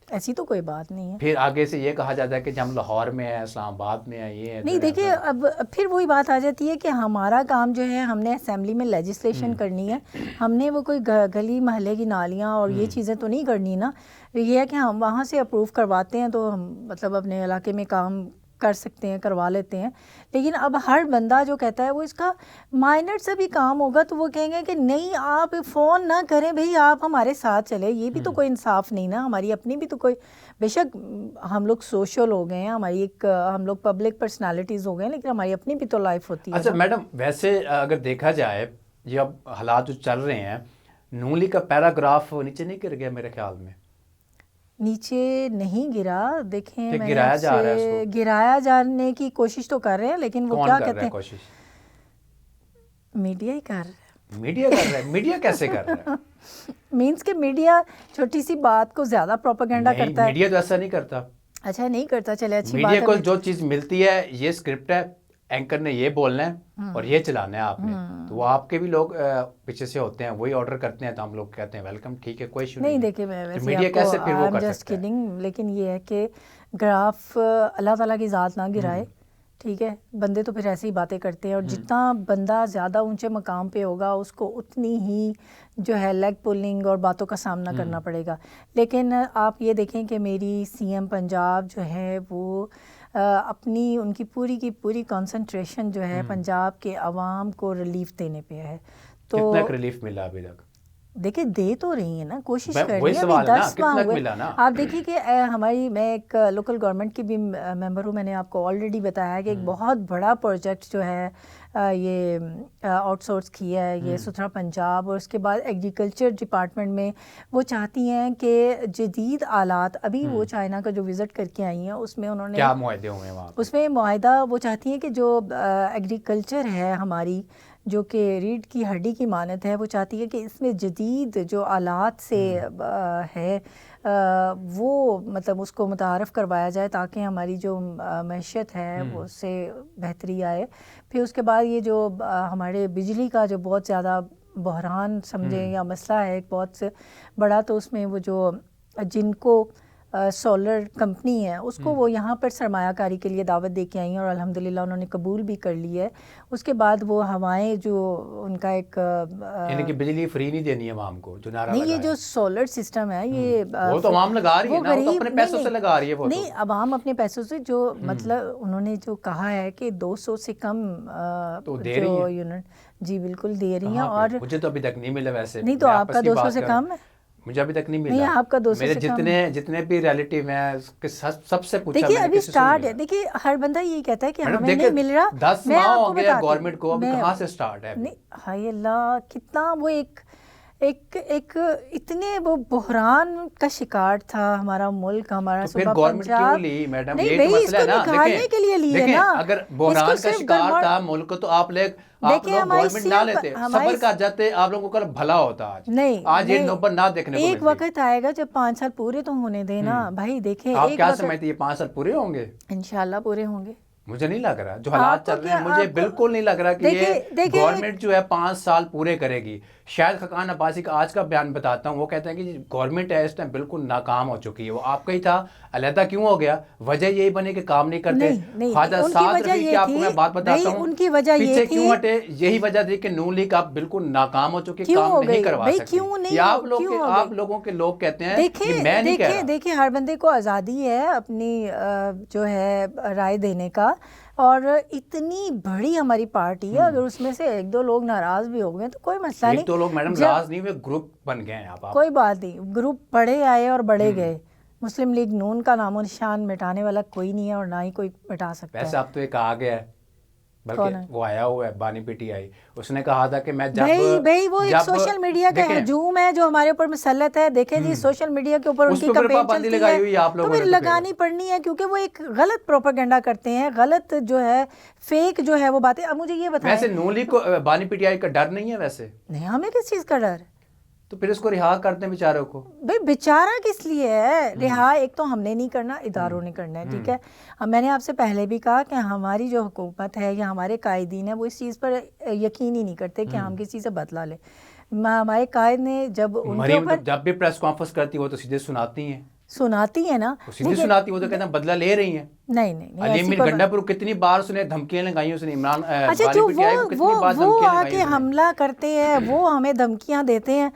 Speaker 2: ایسی تو کوئی بات نہیں ہے.
Speaker 1: پھر آگے سے یہ کہا جاتا ہے کہ ہم لاہور میں ہیں، اسلام آباد میں ہیں، یہ ہے.
Speaker 2: نہیں دیکھیے اب پھر وہی بات آ جاتی ہے کہ ہمارا کام جو ہے ہم نے اسمبلی میں لیجسلیشن کرنی ہے. ہم نے وہ کوئی گلی محلے کی نالیاں اور یہ چیزیں تو نہیں کرنی نا. یہ ہے کہ ہم وہاں سے اپروو کرواتے ہیں تو ہم مطلب اپنے علاقے میں کام کر سکتے ہیں، کروا لیتے ہیں. لیکن اب ہر بندہ جو کہتا ہے وہ اس کا مائنر سے بھی کام ہوگا تو وہ کہیں گے کہ نہیں آپ فون نہ کریں بھئی، آپ ہمارے ساتھ چلے. یہ بھی تو کوئی انصاف نہیں نا. ہماری اپنی بھی تو کوئی، بے شک ہم لوگ سوشل ہو گئے ہیں، ہماری ہم لوگ پبلک پرسنالٹیز ہو گئے ہیں، لیکن ہماری اپنی بھی تو لائف ہوتی ہے.
Speaker 1: اچھا میڈم، ویسے اگر دیکھا جائے یہ اب حالات جو چل رہے ہیں، نون لیگ کا پیراگراف نیچے نہیں گر گیا میرے خیال میں؟
Speaker 2: نیچے نہیں گرا. دیکھیں
Speaker 1: کہ
Speaker 2: میں
Speaker 1: گرایا جا رہا ہے اس کو.
Speaker 2: گرایا جانے کی کوشش تو کر رہے ہیں, لیکن وہ کیا کہتے ہیں,
Speaker 1: کوشش
Speaker 2: میڈیا ہی کر رہا ہے.
Speaker 1: میڈیا کر رہا ہے. میڈیا کیسے کر رہا ہے؟
Speaker 2: مینس کہ میڈیا چھوٹی سی بات کو زیادہ پروپیگنڈا کرتا ہے.
Speaker 1: میڈیا تو ایسا نہیں کرتا.
Speaker 2: اچھا نہیں کرتا, چلے اچھی بات ہے.
Speaker 1: میڈیا کو جو چیز ملتی ہے یہ اسکرپٹ ہے, اینکر نے یہ بولنا ہے اور یہ چلانا ہے آپ نے, تو وہ آپ کے بھی لوگ پیچھے سے ہوتے ہیں, وہی آرڈر کرتے ہیں, تو ہم لوگ کہتے ہیں ویلکم, ٹھیک ہے, کوئی ایشو نہیں.
Speaker 2: دیکھیں میں ویسے
Speaker 1: میڈیا کیسے پھر وہ کر سکتا ہے؟
Speaker 2: لیکن یہ ہے کہ گراف اللہ تعالیٰ کی ذات نہ گرائے, ٹھیک ہے. بندے تو پھر ایسی ہی باتیں کرتے ہیں, اور جتنا بندہ زیادہ اونچے مقام پہ ہوگا اس کو اتنی ہی جو ہے لیگ پولنگ اور باتوں کا سامنا کرنا پڑے گا. لیکن آپ یہ دیکھیں کہ میری سی ایم پنجاب جو ہے وہ اپنی ان کی پوری کنسنٹریشن جو ہے پنجاب کے عوام کو ریلیف دینے پہ ہے. تو
Speaker 1: کتنا ریلیف ملا ابھی تک؟
Speaker 2: دیکھیں دے تو رہی ہیں نا, کوشش کر رہی ہیں. ابھی 10 ماہ ہوئے. آپ دیکھیے کہ ہماری, میں ایک لوکل گورنمنٹ کی بھی ممبر ہوں, میں نے آپ کو آلریڈی بتایا کہ ایک بہت بڑا پروجیکٹ جو ہے یہ آؤٹ سورس کیا ہے یہ ستھرا پنجاب, اور اس کے بعد ایگریکلچر ڈپارٹمنٹ میں وہ چاہتی ہیں کہ جدید آلات, ابھی وہ چائنا کا جو وزٹ کر کے آئی ہیں اس میں انہوں نے
Speaker 1: کیا معاہدے ہوئے وہاں؟
Speaker 2: اس میں معاہدہ وہ چاہتی ہیں کہ جو ایگریکلچر ہے ہماری, جو کہ ریڑھ کی ہڈی کی مانند ہے, وہ چاہتی ہے کہ اس میں جدید جو آلات سے ہے وہ مطلب اس کو متعارف کروایا جائے تاکہ ہماری جو معیشت ہے وہ اس سے بہتری آئے. پھر اس کے بعد یہ جو ہمارے بجلی کا جو بہت زیادہ بحران سمجھیں یا مسئلہ ہے ایک بہت بڑا, تو اس میں وہ جو جن کو سولر کمپنی ہے اس کو وہ یہاں پر سرمایہ کاری کے لیے دعوت دے کے آئی ہیں, اور الحمدللہ انہوں نے قبول بھی کر لی ہے. اس کے بعد وہ ہوائیں جو ان کا ایک
Speaker 1: یعنی کہ بجلی فری نہیں دینی ہے عوام کو, جو نعرہ
Speaker 2: نہیں, یہ جو سولر سسٹم ہے یہ
Speaker 1: وہ تو عوام لگا رہی ہے نا, وہ تو اپنے پیسوں سے لگا رہی ہے. وہ
Speaker 2: نہیں, عوام اپنے پیسوں سے, جو مطلب انہوں نے جو کہا ہے کہ 200 سے کم جو یونٹ, جی بالکل دے رہی ہیں. اور
Speaker 1: مجھے تو ابھی تک نہیں ملا ویسے.
Speaker 2: نہیں تو آپ کا 200 سے کم ہے؟
Speaker 1: مجھے ابھی تک نہیں ملا.
Speaker 2: نہیں, آپ کا 200 سے کم.
Speaker 1: میرے جتنے بھی ریلیٹیو ہیں سب سے پوچھا.
Speaker 2: دیکھیے ابھی سٹارٹ ہے, دیکھیے ہر بندہ یہی کہتا ہے کہ ہمیں نہیں مل رہا.
Speaker 1: 10 ماہ ہو گیا گورنمنٹ کو, ابھی کہاں سے سٹارٹ ہے؟
Speaker 2: نہیں, ہائے اللہ, کتنا وہ ایک اتنے وہ بحران کا شکار تھا ہمارا ملک, ہمارا صوبہ
Speaker 1: گورنمنٹ کیوں لی میڈم؟ یہ تو مسئلہ ہے نا.
Speaker 2: نکالنے کے لیے لیے نا.
Speaker 1: اگر بحران کا شکار تھا ملک تو آپ لوگ گورنمنٹ نہ لیتے, صبر کر جاتے, آپ لوگوں کا بھلا ہوتا. آج یہ نوبت نہ دیکھنے کو
Speaker 2: ایک وقت آئے گا جب 5 سال پورے تو ہونے دینا بھائی. دیکھیں
Speaker 1: آپ کیا سمجھتے ہیں یہ 5 سال پورے ہوں گے؟
Speaker 2: انشاءاللہ پورے ہوں گے.
Speaker 1: مجھے نہیں لگ رہا, جو حالات چل رہے ہیں مجھے بالکل نہیں لگ رہا کہ یہ گورنمنٹ جو ہے 5 سال پورے کرے گی. شاید خاقان عباسی کا آج کا بیان بتاتا ہوں, وہ کہتے ہیں کہ گورنمنٹ ہے اس ٹائم بالکل ناکام ہو چکی ہے. وہ آپ کا ہی تھا, علیحدہ کیوں ہو گیا؟ وجہ یہی بنے کہ کام نہیں کرتے. خواجہ سعد رفیق کی آپ کو میں بات بتاتا ہوں,
Speaker 2: ان کی وجہ یہ
Speaker 1: پیچھے کیوں ہٹے, یہی وجہ تھی کہ نون لیگ آپ بالکل ناکام ہو چکی, کام نہیں کروا سکتی. یہ آپ لوگوں کے لوگ کہتے ہیں کہ میں نہیں کہہ رہا.
Speaker 2: دیکھیں ہر بندے کو آزادی ہے اپنی جو ہے رائے دینے کا, اور اتنی بڑی ہماری پارٹی ہے, اگر اس میں سے 1-2 لوگ ناراض بھی ہو گئے تو کوئی مسئلہ نہیں.
Speaker 1: 1-2 لوگ میڈم ناراض نہیں ہوئے, گروپ بن گئے ہیں. آپ
Speaker 2: کوئی بات نہیں, گروپ بڑے آئے اور بڑے گئے. مسلم لیگ نون کا نام و نشان مٹانے والا کوئی نہیں ہے, اور نہ ہی کوئی مٹا سکتا ہے.
Speaker 1: ویسے اب تو ایک آ گیا ہے, بلکہ وہ آیا ہوا ہے, بانی پی ٹی آئی, اس نے کہا تھا کہ میں جب
Speaker 2: بھائی وہ ایک سوشل میڈیا کا ہجوم ہے جو ہمارے اوپر مسلط ہے. دیکھیں جی سوشل میڈیا کے اوپر ان کی کمپین چلتی ہے تو پھر لگانی پڑنی ہے, کیونکہ وہ ایک غلط پروپیگنڈا کرتے ہیں, غلط جو ہے فیک جو ہے وہ باتیں. اب مجھے یہ بتائیں,
Speaker 1: ویسے نون لیگ کو بانی پی ٹی آئی کا ڈر نہیں ہے؟ ویسے
Speaker 2: نہیں, ہمیں کس چیز کا ڈر؟
Speaker 1: تو پھر اس کو رہا کرتے ہیں بیچاروں کو.
Speaker 2: بھائی بیچارہ کس لیے ہے رہا؟ ایک تو ہم نے نہیں کرنا, اداروں نے کرنا ہے, ٹھیک ہے. اب میں نے آپ سے پہلے بھی کہا کہ ہماری جو حکومت ہے یا ہمارے قائدین ہیں وہ اس چیز پر یقین ہی نہیں کرتے کہ ہم کسی سے بدلہ لیں. ہمارے قائد نے جب ان کے اوپر
Speaker 1: جب بھی پریس کانفرنس کرتی وہ تو سیدھے سناتی ہیں
Speaker 2: نا,
Speaker 1: سیدھی سناتی, وہ تو کہتے ہیں بدلہ لے رہی ہیں.
Speaker 2: نہیں
Speaker 1: علی امین گنڈا پر کتنی بار سنے دھمکیاں لگائی اس نے, عمران
Speaker 2: اچھا جو وہ آ کے حملہ کرتے ہیں, وہ ہمیں دھمکیاں دیتے ہیں.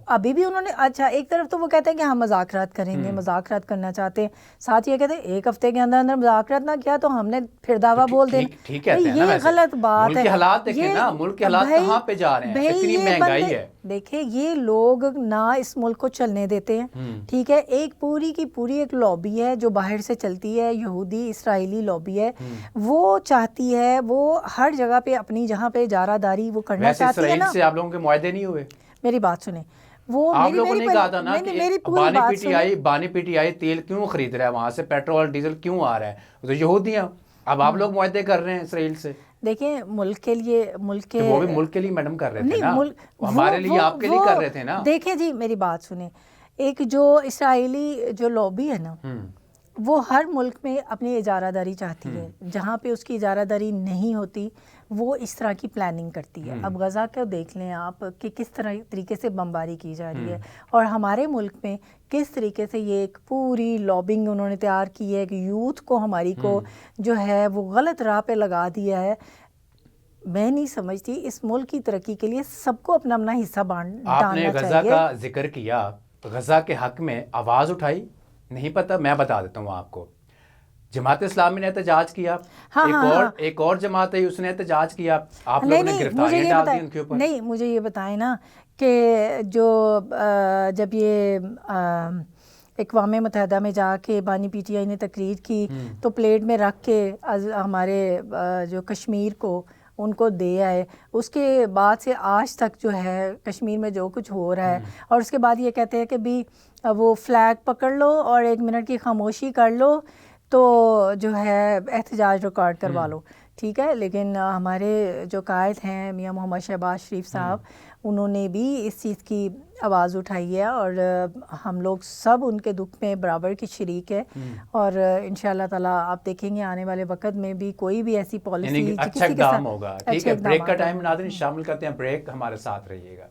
Speaker 2: ابھی بھی انہوں نے, اچھا ایک طرف تو وہ کہتے ہیں کہ ہم مذاکرات کریں گے, مذاکرات کرنا چاہتے ہیں, ساتھ یہ کہتے ہیں 1 ہفتے کے اندر اندر مذاکرات نہ کیا تو ہم نے پھر دعویٰ بول دینا. یہ غلط بات ہے.
Speaker 1: ملک کے حالات دیکھیں نا, ملک کے حالات کہاں پہ جا رہے ہیں, اتنی مہنگائی ہے.
Speaker 2: دیکھیں یہ لوگ نہ اس ملک کو چلنے دیتے ہیں, ٹھیک ہے. ایک پوری کی پوری ایک لابی ہے جو باہر سے چلتی ہے, یہودی اسرائیلی لابی ہے, وہ چاہتی ہے, وہ ہر جگہ پہ اپنی جہاں پہ اجارہ داری وہ کرنا چاہتی ہے نا.
Speaker 1: اسرائیل سے آپ لوگوں کے معاہدے نہیں ہوئے؟
Speaker 2: میری بات سنیں, وہ
Speaker 1: آپ لوگوں نے کہا تھا نا کہ بانی پی ٹی آئی تیل کیوں خرید رہا ہے وہاں سے, پیٹرول ڈیزل کیوں آ رہا ہے, تو یہودیاں. اب آپ لوگ معاہدے کر رہے ہیں اسرائیل سے.
Speaker 2: دیکھیں ملک کے لیے, ملک کے
Speaker 1: وہ بھی ملک کے لیے میڈم کر رہے تھے نا, ہمارے لیے آپ کے لیے کر رہے تھے نا.
Speaker 2: دیکھیں جی میری بات سنیں, ایک جو اسرائیلی جو لابی ہے نا وہ ہر ملک میں اپنی اجارہ داری چاہتی ہے, جہاں پہ اس کی اجارہ داری نہیں ہوتی وہ اس طرح کی پلاننگ کرتی ہے. اب غزہ کو دیکھ لیں آپ کہ کس طریقے سے بمباری کی جا رہی ہے, اور ہمارے ملک میں کس طریقے سے یہ ایک پوری لابنگ انہوں نے تیار کی ہے کہ یوتھ کو ہماری کو جو ہے وہ غلط راہ پہ لگا دیا ہے. میں نہیں سمجھتی, اس ملک کی ترقی کے لیے سب کو اپنا اپنا حصہ ڈالنا چاہیے.
Speaker 1: آپ نے غزہ کا ذکر کیا, غزہ کے حق میں آواز اٹھائی, نہیں پتہ, میں بتا دیتا ہوں آپ کو. جماعت اسلامی نے احتجاج کیا, ایک اور جماعت ہے اس نے احتجاج کیا, آپ لوگوں نے گرفتاریاں ڈال دی ان کے اوپر.
Speaker 2: نہیں مجھے یہ بتائیں نا کہ جو جب یہ اقوام متحدہ میں جا کے بانی پی ٹی آئی نے تقریر کی تو پلیٹ میں رکھ کے ہمارے جو کشمیر کو ان کو دے آئے, اس کے بعد سے آج تک جو ہے کشمیر میں جو کچھ ہو رہا ہے, اور اس کے بعد یہ کہتے ہیں کہ بھی وہ فلیگ پکڑ لو اور 1 منٹ کی خاموشی کر لو تو جو ہے احتجاج ریکارڈ کروا لو. ٹھیک ہے, لیکن ہمارے جو قائد ہیں میاں محمد شہباز شریف صاحب, انہوں نے بھی اس چیز کی آواز اٹھائی ہے, اور ہم لوگ سب ان کے دکھ میں برابر کی شریک ہے. اور انشاءاللہ تعالی آپ دیکھیں گے آنے والے وقت میں بھی کوئی بھی ایسی پالیسی
Speaker 1: اچھا اقدام ہوگا. ٹھیک ہے, بریک کا ٹائم ناظرین شامل کرتے ہیں, بریک, ہمارے ساتھ رہیے گا.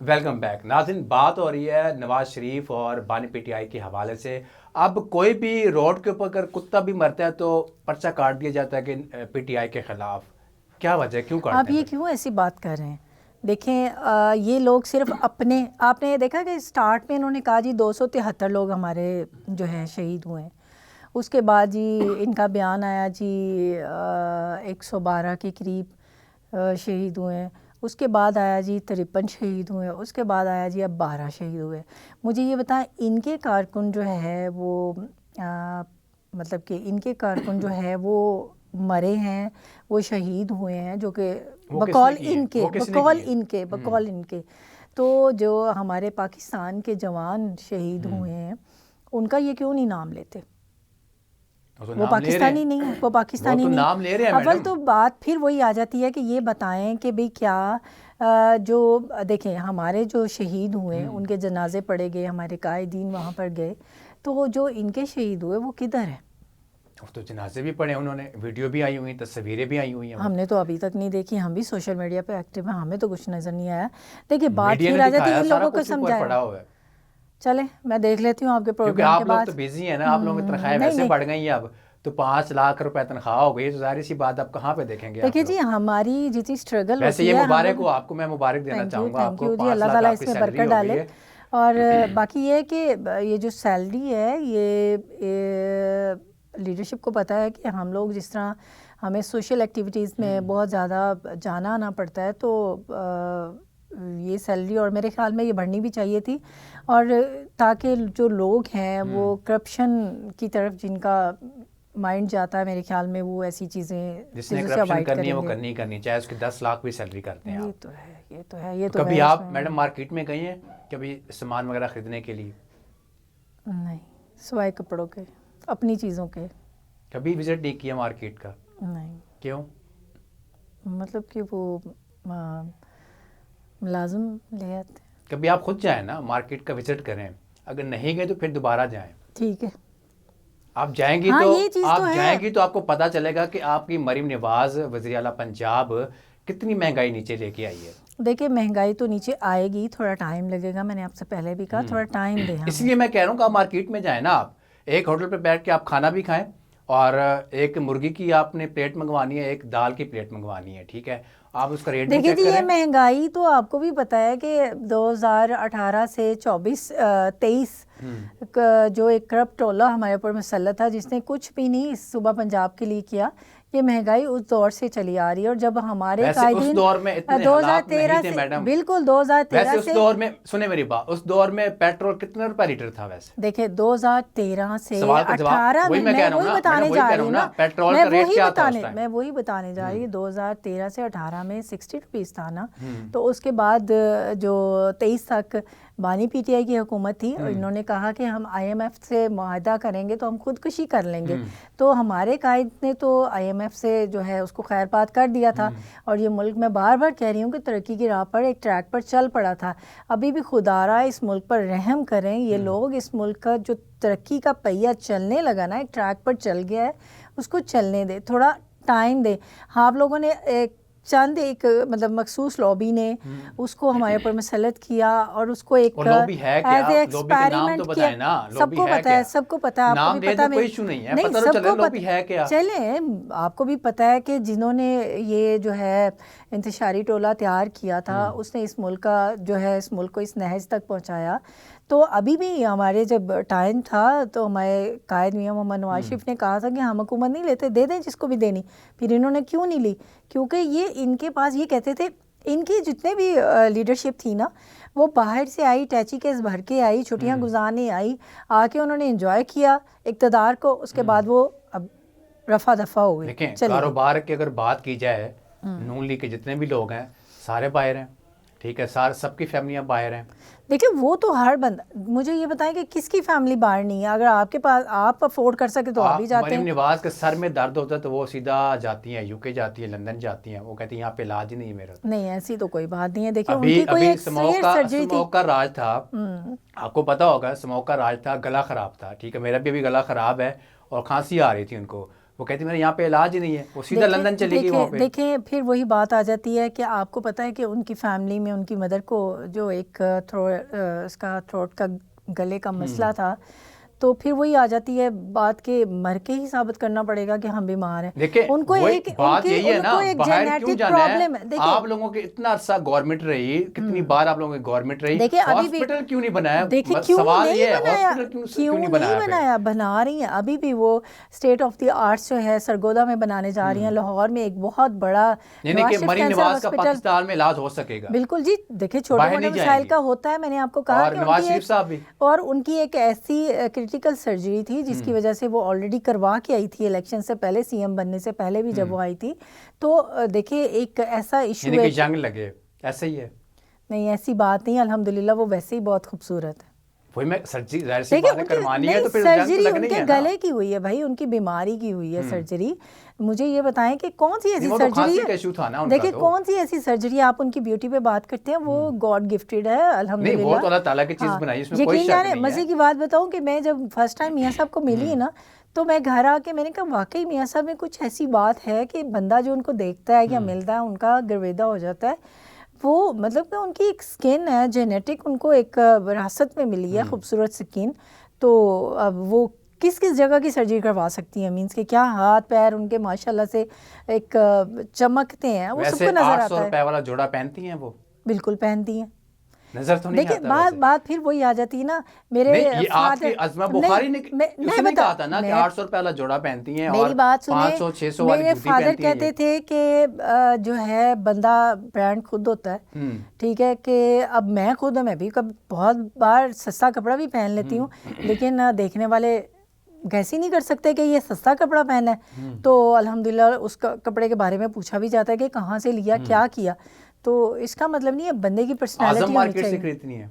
Speaker 1: ویلکم بیک ناظرین. بات ہو رہی ہے نواز شریف اور بانی پی ٹی آئی کے حوالے سے. اب کوئی بھی روڈ کے اوپر اگر کتا بھی مرتا ہے تو پرچہ کاٹ دیا جاتا ہے کہ پی ٹی آئی کے خلاف. کیا وجہ ہے, کیوں کاٹتے ہیں؟
Speaker 2: آپ یہ کیوں ایسی بات کر رہے ہیں؟ دیکھیں یہ لوگ صرف اپنے, آپ نے دیکھا کہ سٹارٹ میں انہوں نے کہا جی 273 لوگ ہمارے جو ہیں شہید ہوئے ہیں, اس کے بعد جی ان کا بیان آیا جی 112 کے قریب شہید ہوئے ہیں, اس کے بعد آیا جی 53 شہید ہوئے, اس کے بعد آیا جی اب 12 شہید ہوئے. مجھے یہ بتائیں ان کے کارکن جو ہے وہ مطلب کہ ان کے کارکن جو ہے وہ مرے ہیں, وہ شہید ہوئے ہیں, جو کہ بقول ان کے تو جو ہمارے پاکستان کے جوان شہید ہوئے ہیں ان کا یہ کیوں نہیں نام لیتے؟ وہ پاکستانی نہیں, وہ پاکستانی نہیں. اول تو بات پھر وہی آ جاتی ہے کہ یہ بتائیں کہ بھئی کیا جو دیکھیں ہمارے جو شہید ہوئے ان کے جنازے پڑے گئے, ہمارے قائدین وہاں پر گئے, تو جو ان کے شہید ہوئے وہ کدھر ہیں؟
Speaker 1: تو جنازے بھی پڑے, انہوں نے ویڈیو بھی آئی ہوئی, تصویریں بھی آئی ہوئی ہیں.
Speaker 2: ہم نے تو ابھی تک نہیں دیکھی, ہم بھی سوشل میڈیا پہ ایکٹیو ہیں, ہمیں تو کچھ نظر نہیں آیا. دیکھیے بات پھر آ جاتی ہے ان لوگوں کو سمجھایا. چلیں میں دیکھ لیتی ہوں آپ کے پروگرام کے بعد.
Speaker 1: آپ لوگ تو بیزی ہیں نا, آپ لوگوں کی تنخواہیں ویسے بڑھ گئی ہیں, اب تو 5 لاکھ روپے تنخواہ ہو گئی, تو ظاہر سی بات آپ کہاں پہ دیکھیں گے؟
Speaker 2: دیکھیے جی ہماری جتنی اسٹرگل
Speaker 1: ویسے یہ مبارک ہو آپ کو, میں مبارک دینا چاہوں گا آپ کو,
Speaker 2: جی اللہ تعالیٰ اس میں برکت ڈالے. اور باقی یہ ہے کہ یہ جو سیلری ہے یہ لیڈرشپ کو پتہ ہے کہ ہم لوگ جس طرح ہمیں سوشل ایکٹیویٹیز میں بہت زیادہ جانا آنا پڑتا ہے, تو یہ سیلری اور میرے خیال میں یہ بڑھنی بھی چاہیے تھی, اور تاکہ جو لوگ ہیں وہ کرپشن کی طرف جن کا مائنڈ جاتا ہے میرے خیال میں وہ ایسی چیزیں
Speaker 1: جس نے کرپشن کرنی ہے وہ کرنی چاہے اس کی 10 لاکھ بھی سیلری کرتے ہیں.
Speaker 2: یہ تو ہے.
Speaker 1: کبھی آپ میڈم مارکیٹ میں گئی ہیں کبھی سامان وغیرہ خریدنے کے لیے؟
Speaker 2: نہیں, سوائے کپڑوں کے, اپنی چیزوں کے.
Speaker 1: کبھی وزٹ نہیں کیا مارکیٹ کا؟
Speaker 2: نہیں.
Speaker 1: کیوں؟
Speaker 2: مطلب کہ وہ ملازم لے آتے.
Speaker 1: کبھی آپ خود جائیں نا مارکیٹ کا وزٹ کریں, اگر نہیں گئے تو پھر دوبارہ جائیں.
Speaker 2: ٹھیک ہے,
Speaker 1: آپ جائیں گی تو آپ کو پتہ چلے گا کہ آپ کی مریم نواز وزیر اعلیٰ پنجاب کتنی مہنگائی نیچے لے کے آئی ہے.
Speaker 2: دیکھیں مہنگائی تو نیچے آئے گی, تھوڑا ٹائم لگے گا, میں نے آپ سے پہلے بھی کہا تھوڑا ٹائم دیں.
Speaker 1: اس لیے میں کہہ رہا ہوں کہ آپ مارکیٹ میں جائیں نا, آپ ایک ہوٹل پہ بیٹھ کے آپ کھانا بھی کھائیں, اور ایک مرغی کی آپ نے پلیٹ منگوانی ہے, ایک دال کی پلیٹ منگوانی ہے, ٹھیک ہے, آپ اس کا ریٹ بھی چیک کریں.
Speaker 2: دیکھیے یہ مہنگائی تو آپ کو بھی پتہ ہے کہ 2018 سے 24-23 جو ایک کرپٹ ٹولہ ہمارے اوپر مسلط تھا, جس نے کچھ بھی نہیں صوبہ پنجاب کے لیے کیا, یہ مہنگائی اس دور سے چلی آ رہی ہے، اور جب ہمارے
Speaker 1: ویسے اس دور میں اتنے حالات نہیں تھے میڈم،
Speaker 2: بالکل 2013
Speaker 1: ویسے اس دور میں سنیں میری بات، اس دور میں پیٹرول کتنے روپے لیٹر تھا ویسے؟
Speaker 2: دیکھیں 2013 سے
Speaker 1: سوال کا جواب
Speaker 2: 18
Speaker 1: وہی میں کہہ رہا ہوں نا،
Speaker 2: بتانے جا رہی ہوں نا،
Speaker 1: پیٹرول کا ریٹ کیا تھا اس ٹائم؟
Speaker 2: میں وہی بتانے جا رہی ہوں 2013 سے 18 میں 60 روپیز تھا نا، تو اس کے بعد جو 23 تک بانی پی ٹی آئی کی حکومت تھی، اور انہوں نے کہا کہ ہم آئی ایم ایف سے معاہدہ کریں گے تو ہم خودکشی کر لیں گے، تو ہمارے قائد نے تو آئی ایم ایف سے جو ہے اس کو خیر بات کر دیا تھا، اور یہ ملک میں بار بار کہہ رہی ہوں کہ ترقی کی راہ پر ایک ٹریک پر چل پڑا تھا۔ ابھی بھی خدا را اس ملک پر رحم کریں، یہ لوگ اس ملک کا جو ترقی کا پہیہ چلنے لگا نا، ایک ٹریک پر چل گیا ہے، اس کو چلنے دے، تھوڑا ٹائم دے۔ ہاں آپ لوگوں نے ایک مطلب مخصوص لابی نے اس کو ہمارے اوپر مسلط کیا، اور اس کو ایک ایز اے ایکسپیریمنٹ کیا، سب کو پتہ ہے، سب کو پتہ ہے، آپ کو بھی پتہ نہیں، سب کو پتہ، چلیں آپ کو بھی پتہ ہے کہ جنہوں نے یہ جو ہے انتشاری ٹولہ تیار کیا تھا، اس نے اس ملک کا جو ہے اس ملک کو اس نہج تک پہنچایا۔ تو ابھی بھی ہمارے جب ٹائم تھا تو ہمارے قائد میاں محمد نواز شریف نے کہا تھا کہ ہم حکومت نہیں لیتے، دے دیں جس کو بھی دینی، پھر انہوں نے کیوں نہیں لی؟ کیونکہ یہ ان کے پاس یہ کہتے تھے، ان کی جتنے بھی لیڈرشپ تھی نا، وہ باہر سے آئی، ٹیچی کیس بھر کے آئی، چھٹیاں گزارنے آئی، آ کے انہوں نے انجوائے کیا اقتدار کو، اس کے بعد وہ اب رفع دفع ہو گئی۔
Speaker 1: دیکھیں کاروبار کی اگر بات کی جائے، نون لیگ کے جتنے بھی لوگ ہیں سارے باہر ہیں، ٹھیک ہے، سب کی فیملیاں باہر ہیں۔
Speaker 2: دیکھیں وہ تو ہر بندہ، مجھے یہ بتائیں کہ کس کی فیملی باہر نہیں ہے؟ اگر آپ کے پاس آپ افورڈ کر سکے تو آپ بھی جاتے ہیں۔
Speaker 1: مریم نواز کے سر میں درد ہوتا ہے تو وہ سیدھا جاتی ہیں، یو کے جاتی ہیں، لندن جاتی ہیں، وہ کہتی ہیں یہاں پہ علاج ہی نہیں ہے میرا۔
Speaker 2: نہیں ایسی تو کوئی بات نہیں ہے، دیکھیں ان کی کوئی ایک سرجری تھی،
Speaker 1: اسموک کا راج تھا، آپ کو پتا ہوگا اسموک کا راج تھا، گلا خراب تھا، ٹھیک ہے، میرا بھی ابھی گلا خراب ہے اور کھانسی آ رہی تھی ان کو، وہ کہتی میرے یہاں پہ علاج ہی نہیں ہے، وہ سیدھا لندن چلی گئی وہاں پہ۔
Speaker 2: دیکھیں پھر وہی بات آ جاتی ہے کہ آپ کو پتہ ہے کہ ان کی فیملی میں ان کی مدر کو جو ایک اس کا تھروٹ کا گلے کا مسئلہ تھا، تو پھر وہی آ جاتی ہے بات کہ مر کے ہی ثابت کرنا پڑے گا کہ ہم بیمار ہیں۔ ان کو ایک
Speaker 1: بات یہی ہے نا، باہر کیوں جانا ہے؟
Speaker 2: دیکھیں
Speaker 1: آپ لوگوں کے اتنا عرصہ گورنمنٹ رہی، کتنی بار آپ لوگوں کی گورنمنٹ رہی، ہاسپٹل کیوں نہیں بنایا؟ سوال یہ ہے ہاسپٹل کیوں نہیں بنایا؟
Speaker 2: بنا رہی ہیں ابھی بھی، وہ اسٹیٹ آف دی آرٹس جو ہے سرگودا میں بنانے جا رہی ہیں، لاہور میں ایک بہت بڑا
Speaker 1: مریم نواز کا پاکستان میں علاج ہو سکے گا۔
Speaker 2: بالکل جی، دیکھیں چھوٹے بڑے مسائل کا ہوتا ہے، میں نے آپ کو کہا کہ
Speaker 1: نواز شریف صاحب بھی،
Speaker 2: اور ان کی ایک ایسی کرٹیکل سرجری تھی جس کی وجہ سے وہ آلریڈی کروا کے آئی تھی الیکشن سے پہلے، سی ایم بننے سے پہلے بھی جب وہ آئی تھی، تو دیکھیں ایک ایسا ایشو ہے،
Speaker 1: جنگ لگے ایسے ہی ہے،
Speaker 2: نہیں ایسی بات نہیں، الحمدللہ وہ ویسے ہی بہت خوبصورت ہے۔
Speaker 1: وہی میں سرجری ظاہر سی بات ہے کروانی ہے تو پھر جنگ تو لگنی ہے نا۔
Speaker 2: ان کے گلے کی ہوئی ہے بھائی، ان کی بیماری کی ہوئی ہے سرجری۔ مجھے یہ بتائیں کہ کون سی ایسی سرجری ہے، دیکھیں کون سی ایسی سرجری، آپ ان کی بیوٹی پہ بات کرتے ہیں، وہ گاڈ گفٹیڈ ہے الحمدللہ،
Speaker 1: نہیں وہ تو اللہ تعالیٰ کی چیز بنائی، اس میں کوئی شک نہیں ہے۔
Speaker 2: مزے کی بات بتاؤں کہ میں جب فرسٹ ٹائم میاں صاحب کو ملی نا، تو میں گھر آ کے میں نے کہا واقعی میاں صاحب میں کچھ ایسی بات ہے کہ بندہ جو ان کو دیکھتا ہے یا ملتا ہے ان کا گرویدہ ہو جاتا ہے۔ وہ مطلب کہ ان کی ایک سکن ہے جینیٹک، ان کو ایک وراثت میں ملی ہے خوبصورت سکن، تو اب وہ کس جگہ کی سرجری کروا سکتی ہیں، مینس کہ کیا ہاتھ پیر ان کے ماشاءاللہ سے ایک چمکتے ہیں، وہ سب کو نظر آتا ہے۔
Speaker 1: 800 روپے والا جوڑا پہنتی ہیں وہ؟
Speaker 2: بالکل پہنتی ہیں،
Speaker 1: نظر تو نہیں
Speaker 2: دیکھیں بات پھر وہی آ جاتی ہے نا، میرے
Speaker 1: آپ کی عظمہ بخاری نے کہا تھا نا کہ 800 روپے والا جوڑا پہنتی ہیں اور 500 600 والی جوتی پہنتی ہیں۔
Speaker 2: میرے فادر کہتے تھے کہ جو ہے بندہ برانڈ خود ہوتا ہے، ٹھیک ہے، کہ اب میں خود میں بھی بہت بار سستا کپڑا بھی پہن لیتی ہوں، لیکن دیکھنے والے گیس ہی نہیں کر سکتے کہ یہ سستا کپڑا پہنا ہے، تو الحمدللہ اس کپڑے کے بارے میں پوچھا بھی جاتا ہے کہ کہاں سے لیا، کیا کیا، تو اس کا مطلب نہیں ہے بندے کی پرسنالٹی ہونی چاہیے۔
Speaker 1: سے خریدنی ہے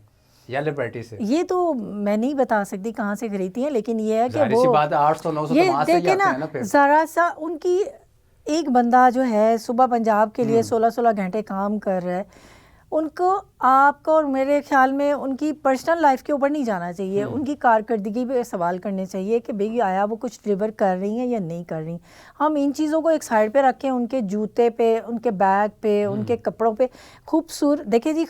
Speaker 1: یا لبرٹی سے؟
Speaker 2: یہ تو میں نہیں بتا سکتی کہاں سے خریدتی ہیں، لیکن یہ ہے کہ وہ
Speaker 1: 800 900 تو وہاں سے ہی آتے ہیں نا۔ پھر
Speaker 2: ذرا سا ان کی ایک بندہ جو ہے صبح پنجاب کے لیے 16 گھنٹے کام کر رہا ہے، ان کو آپ کو اور میرے خیال میں ان کی پرسنل لائف کے اوپر نہیں جانا چاہیے، ان کی کارکردگی پہ سوال کرنے چاہیے کہ بھئی آیا وہ کچھ ڈلیور کر رہی ہیں یا نہیں کر رہی۔ ہم ان چیزوں کو ایک سائڈ پہ رکھیں، ان کے جوتے پہ، ان کے بیگ پہ، ان کے کپڑوں پہ دیکھیں جی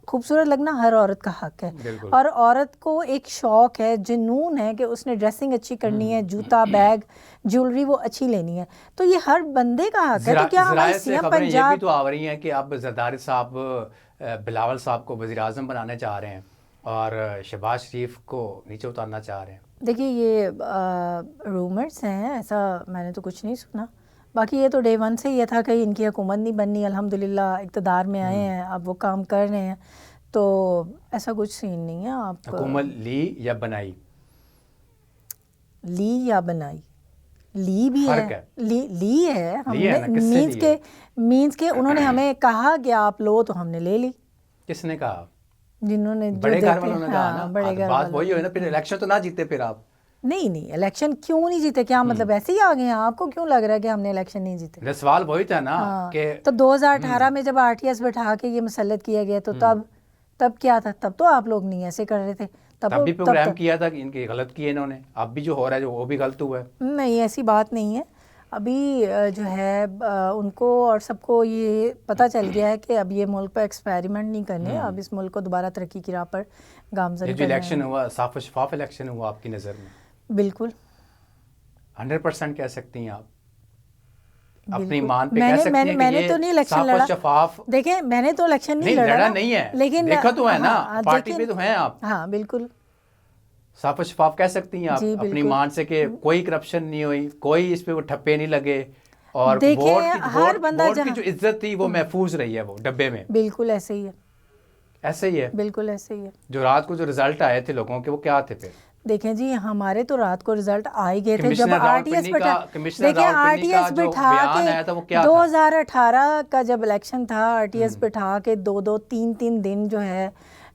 Speaker 2: خوبصورت لگنا ہر عورت کا حق ہے، اور عورت کو ایک شوق ہے، جنون ہے کہ اس نے ڈریسنگ اچھی کرنی ہے، جوتا بیگ جیولری وہ اچھی لینی ہے، تو یہ ہر بندے کا حق ہے۔ تو کیا ہماری سی ایم پنجاب
Speaker 1: یہ بھی تو آ رہی ہیں کہ اب زرداری صاحب بلاول صاحب کو وزیر اعظم بنانے چاہ رہے ہیں اور شہباز شریف کو نیچے اتارنا چاہ رہے ہیں؟
Speaker 2: دیکھیے یہ رومرز ہیں، ایسا میں نے تو کچھ نہیں سنا، باقی یہ تو ڈے ون سے یہ تھا کہ ان کی حکومت نہیں بننی، الحمدللہ اقتدار میں آئے ہیں، اب وہ کام کر رہے ہیں، تو ایسا کچھ سین نہیں ہے. آپ
Speaker 1: حکومت لی یا بنائی؟
Speaker 2: لی یا بنائی، لی بھی
Speaker 1: فرق
Speaker 2: ہے، لی ہے، ہم
Speaker 1: لی ہے
Speaker 2: نے
Speaker 1: نا، کس سے لی ہے؟
Speaker 2: مینس کے انہوں نے ہمیں کہا کہ آپ لو تو ہم نے لے لی.
Speaker 1: کس نے کہا؟
Speaker 2: جنہوں نے
Speaker 1: بڑے گھر والوں نے کہا نا.
Speaker 2: بڑے گھر
Speaker 1: بات وہی ہوئی نا، پھر الیکشن تو نہ جیتے پھر آپ.
Speaker 2: نہیں الیکشن کیوں نہیں جیتے؟ کیا مطلب ایسے ہی آ گئے ہیں؟ آپ کو کیوں لگ رہا ہے کہ ہم نے الیکشن نہیں جیتے؟
Speaker 1: سوال وہی تھا نا کہ
Speaker 2: تو 2018 میں جب RTS بٹھا کے یہ مسلط کیا گیا تو تب کیا تھا؟ تب تو آپ لوگ نہیں ایسے کر رہے تھے.
Speaker 1: تب بھی پروگرام کیا تھا کہ ان کے غلط کیے انہوں نے، اب بھی جو ہو رہا ہے وہ بھی غلط ہوا ہے.
Speaker 2: نہیں، ایسی بات نہیں ہے. ابھی جو ہے ان کو اور سب کو یہ پتہ چل گیا ہے کہ اب یہ ملک پہ ایکسپیریمنٹ نہیں کرنے، اب اس ملک کو دوبارہ ترقی کی راہ پر گامزن
Speaker 1: یہ جو الیکشن ہوا صاف و شفاف الیکشن ہوا آپ کی نظر میں؟
Speaker 2: بالکل
Speaker 1: 100% کہہ سکتی ہیں آپ اپنی مان پہ کہہ سکتی ہیں کہ
Speaker 2: میں نے تو نہیں الیکشن لڑا.
Speaker 1: شفاف
Speaker 2: دیکھیں میں نے تو الیکشن نہیں لڑا
Speaker 1: نہیں ہے،
Speaker 2: لیکن
Speaker 1: دیکھا تو ہے نا، پارٹی پہ تو ہیں آپ.
Speaker 2: ہاں بالکل
Speaker 1: صاف و شفاف کہہ سکتی ہیں آپ اپنی مان سے کہ کوئی کرپشن نہیں ہوئی، کوئی اس پہ وہ ٹھپے نہیں لگے، اور ووٹ کی جو عزت تھی وہ محفوظ رہی ہے وہ ڈبے میں.
Speaker 2: بالکل ایسے ہی ہے،
Speaker 1: ایسے ہی ہے،
Speaker 2: بالکل ایسے ہی ہے.
Speaker 1: جو رات کو جو رزلٹ آئے تھے لوگوں کے وہ کیا تھے پھر؟
Speaker 2: دیکھیں جی ہمارے تو رات کو رزلٹ آ ہی گئے تھے جب
Speaker 1: RTS
Speaker 2: بٹھا کے 2018 کا جب الیکشن تھا، RTS بٹھا کے 2-3 دن جو ہے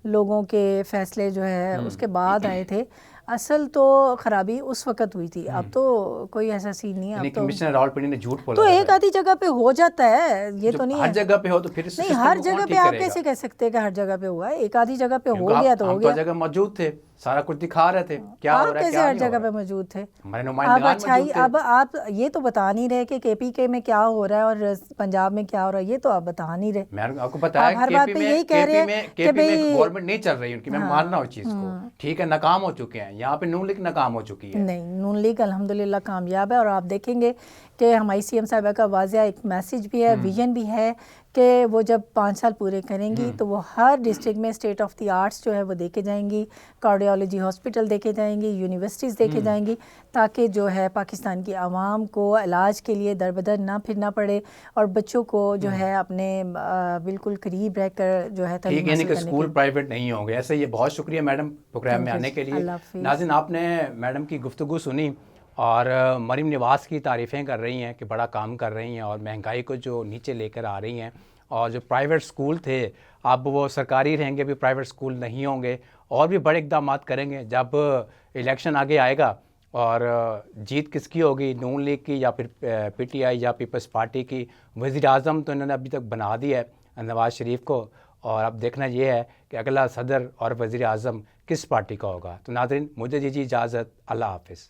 Speaker 2: لوگوں کے فیصلے جو ہے اس کے بعد آئے تھے. اصل تو خرابی اس وقت ہوئی تھی، اب تو کوئی ایسا سین نہیں ہے. اب تو
Speaker 1: کمشنر راولپنڈی نے جھوٹ بولا
Speaker 2: تو ایک آدھی جگہ پہ ہو جاتا ہے، یہ تو نہیں ہے
Speaker 1: ہر جگہ پہ ہو تو پھر
Speaker 2: نہیں ہر جگہ پہ آپ کیسے کہہ سکتے ہیں کہ ہر جگہ پہ ہوا ہے؟ ایک آدھی جگہ پہ ہو گیا تو ہو گیا.
Speaker 1: ہم تو جگہ موجود تھے، سارا کچھ دکھا رہے تھے کیا ہو رہا ہے،
Speaker 2: کیسے ہر جگہ پہ موجود تھے؟
Speaker 1: ہمارے نمائندگان موجود تھے.
Speaker 2: اب آپ یہ تو بتا نہیں رہے کہ KPK میں کیا ہو رہا ہے اور پنجاب میں کیا ہو رہا ہے، یہ تو آپ بتا نہیں رہے.
Speaker 1: میں آپ کو بتایا
Speaker 2: ہر بات پہ یہی کہہ رہے ہیں کہ
Speaker 1: گورنمنٹ نہیں چل رہی ان کی، میں ماننا ہوں چیز کو، ٹھیک ہے ناکام ہو چکے ہیں، یہاں پہ نون لیگ ناکام ہو چکی ہے.
Speaker 2: نہیں، نون لیگ الحمدللہ کامیاب ہے، اور آپ دیکھیں گے کہ ہماری CM صاحبہ کا واضح ایک میسج بھی ہے، ویژن بھی ہے کہ وہ جب 5 سال پورے کریں گی تو وہ ہر ڈسٹرکٹ میں اسٹیٹ آف دی آرٹس جو ہے وہ دیکھے جائیں گی، کارڈیالوجی ہاسپٹل دیکھے جائیں گی، یونیورسٹیز دیکھے جائیں گی، تاکہ جو ہے پاکستان کی عوام کو علاج کے لیے در بدر نہ پھرنا پڑے، اور بچوں کو جو ہے اپنے بالکل قریب رہ کر جو ہے
Speaker 1: ٹھیک ہے، یعنی کہ اسکول پرائیویٹ نہیں ہوں گے. ایسے یہ بہت شکریہ میڈم پروگرام میں آنے کے لیے. ناظرین آپ نے میڈم کی گفتگو سنی اور مریم نواز کی تعریفیں کر رہی ہیں کہ بڑا کام کر رہی ہیں اور مہنگائی کو جو نیچے لے کر آ رہی ہیں، اور جو پرائیویٹ اسکول تھے اب وہ سرکاری رہیں گے، بھی پرائیویٹ اسکول نہیں ہوں گے، اور بھی بڑے اقدامات کریں گے. جب الیکشن آگے آئے گا اور جیت کس کی ہوگی، نون لیگ کی یا پھر PTI یا پیپلز پارٹی کی، وزیر اعظم تو انہوں نے ابھی تک بنا دیا ہے نواز شریف کو، اور اب دیکھنا یہ ہے کہ اگلا صدر اور وزیر اعظم کس پارٹی کا ہوگا. تو ناظرین مجھے دیجیے اجازت، اللہ حافظ.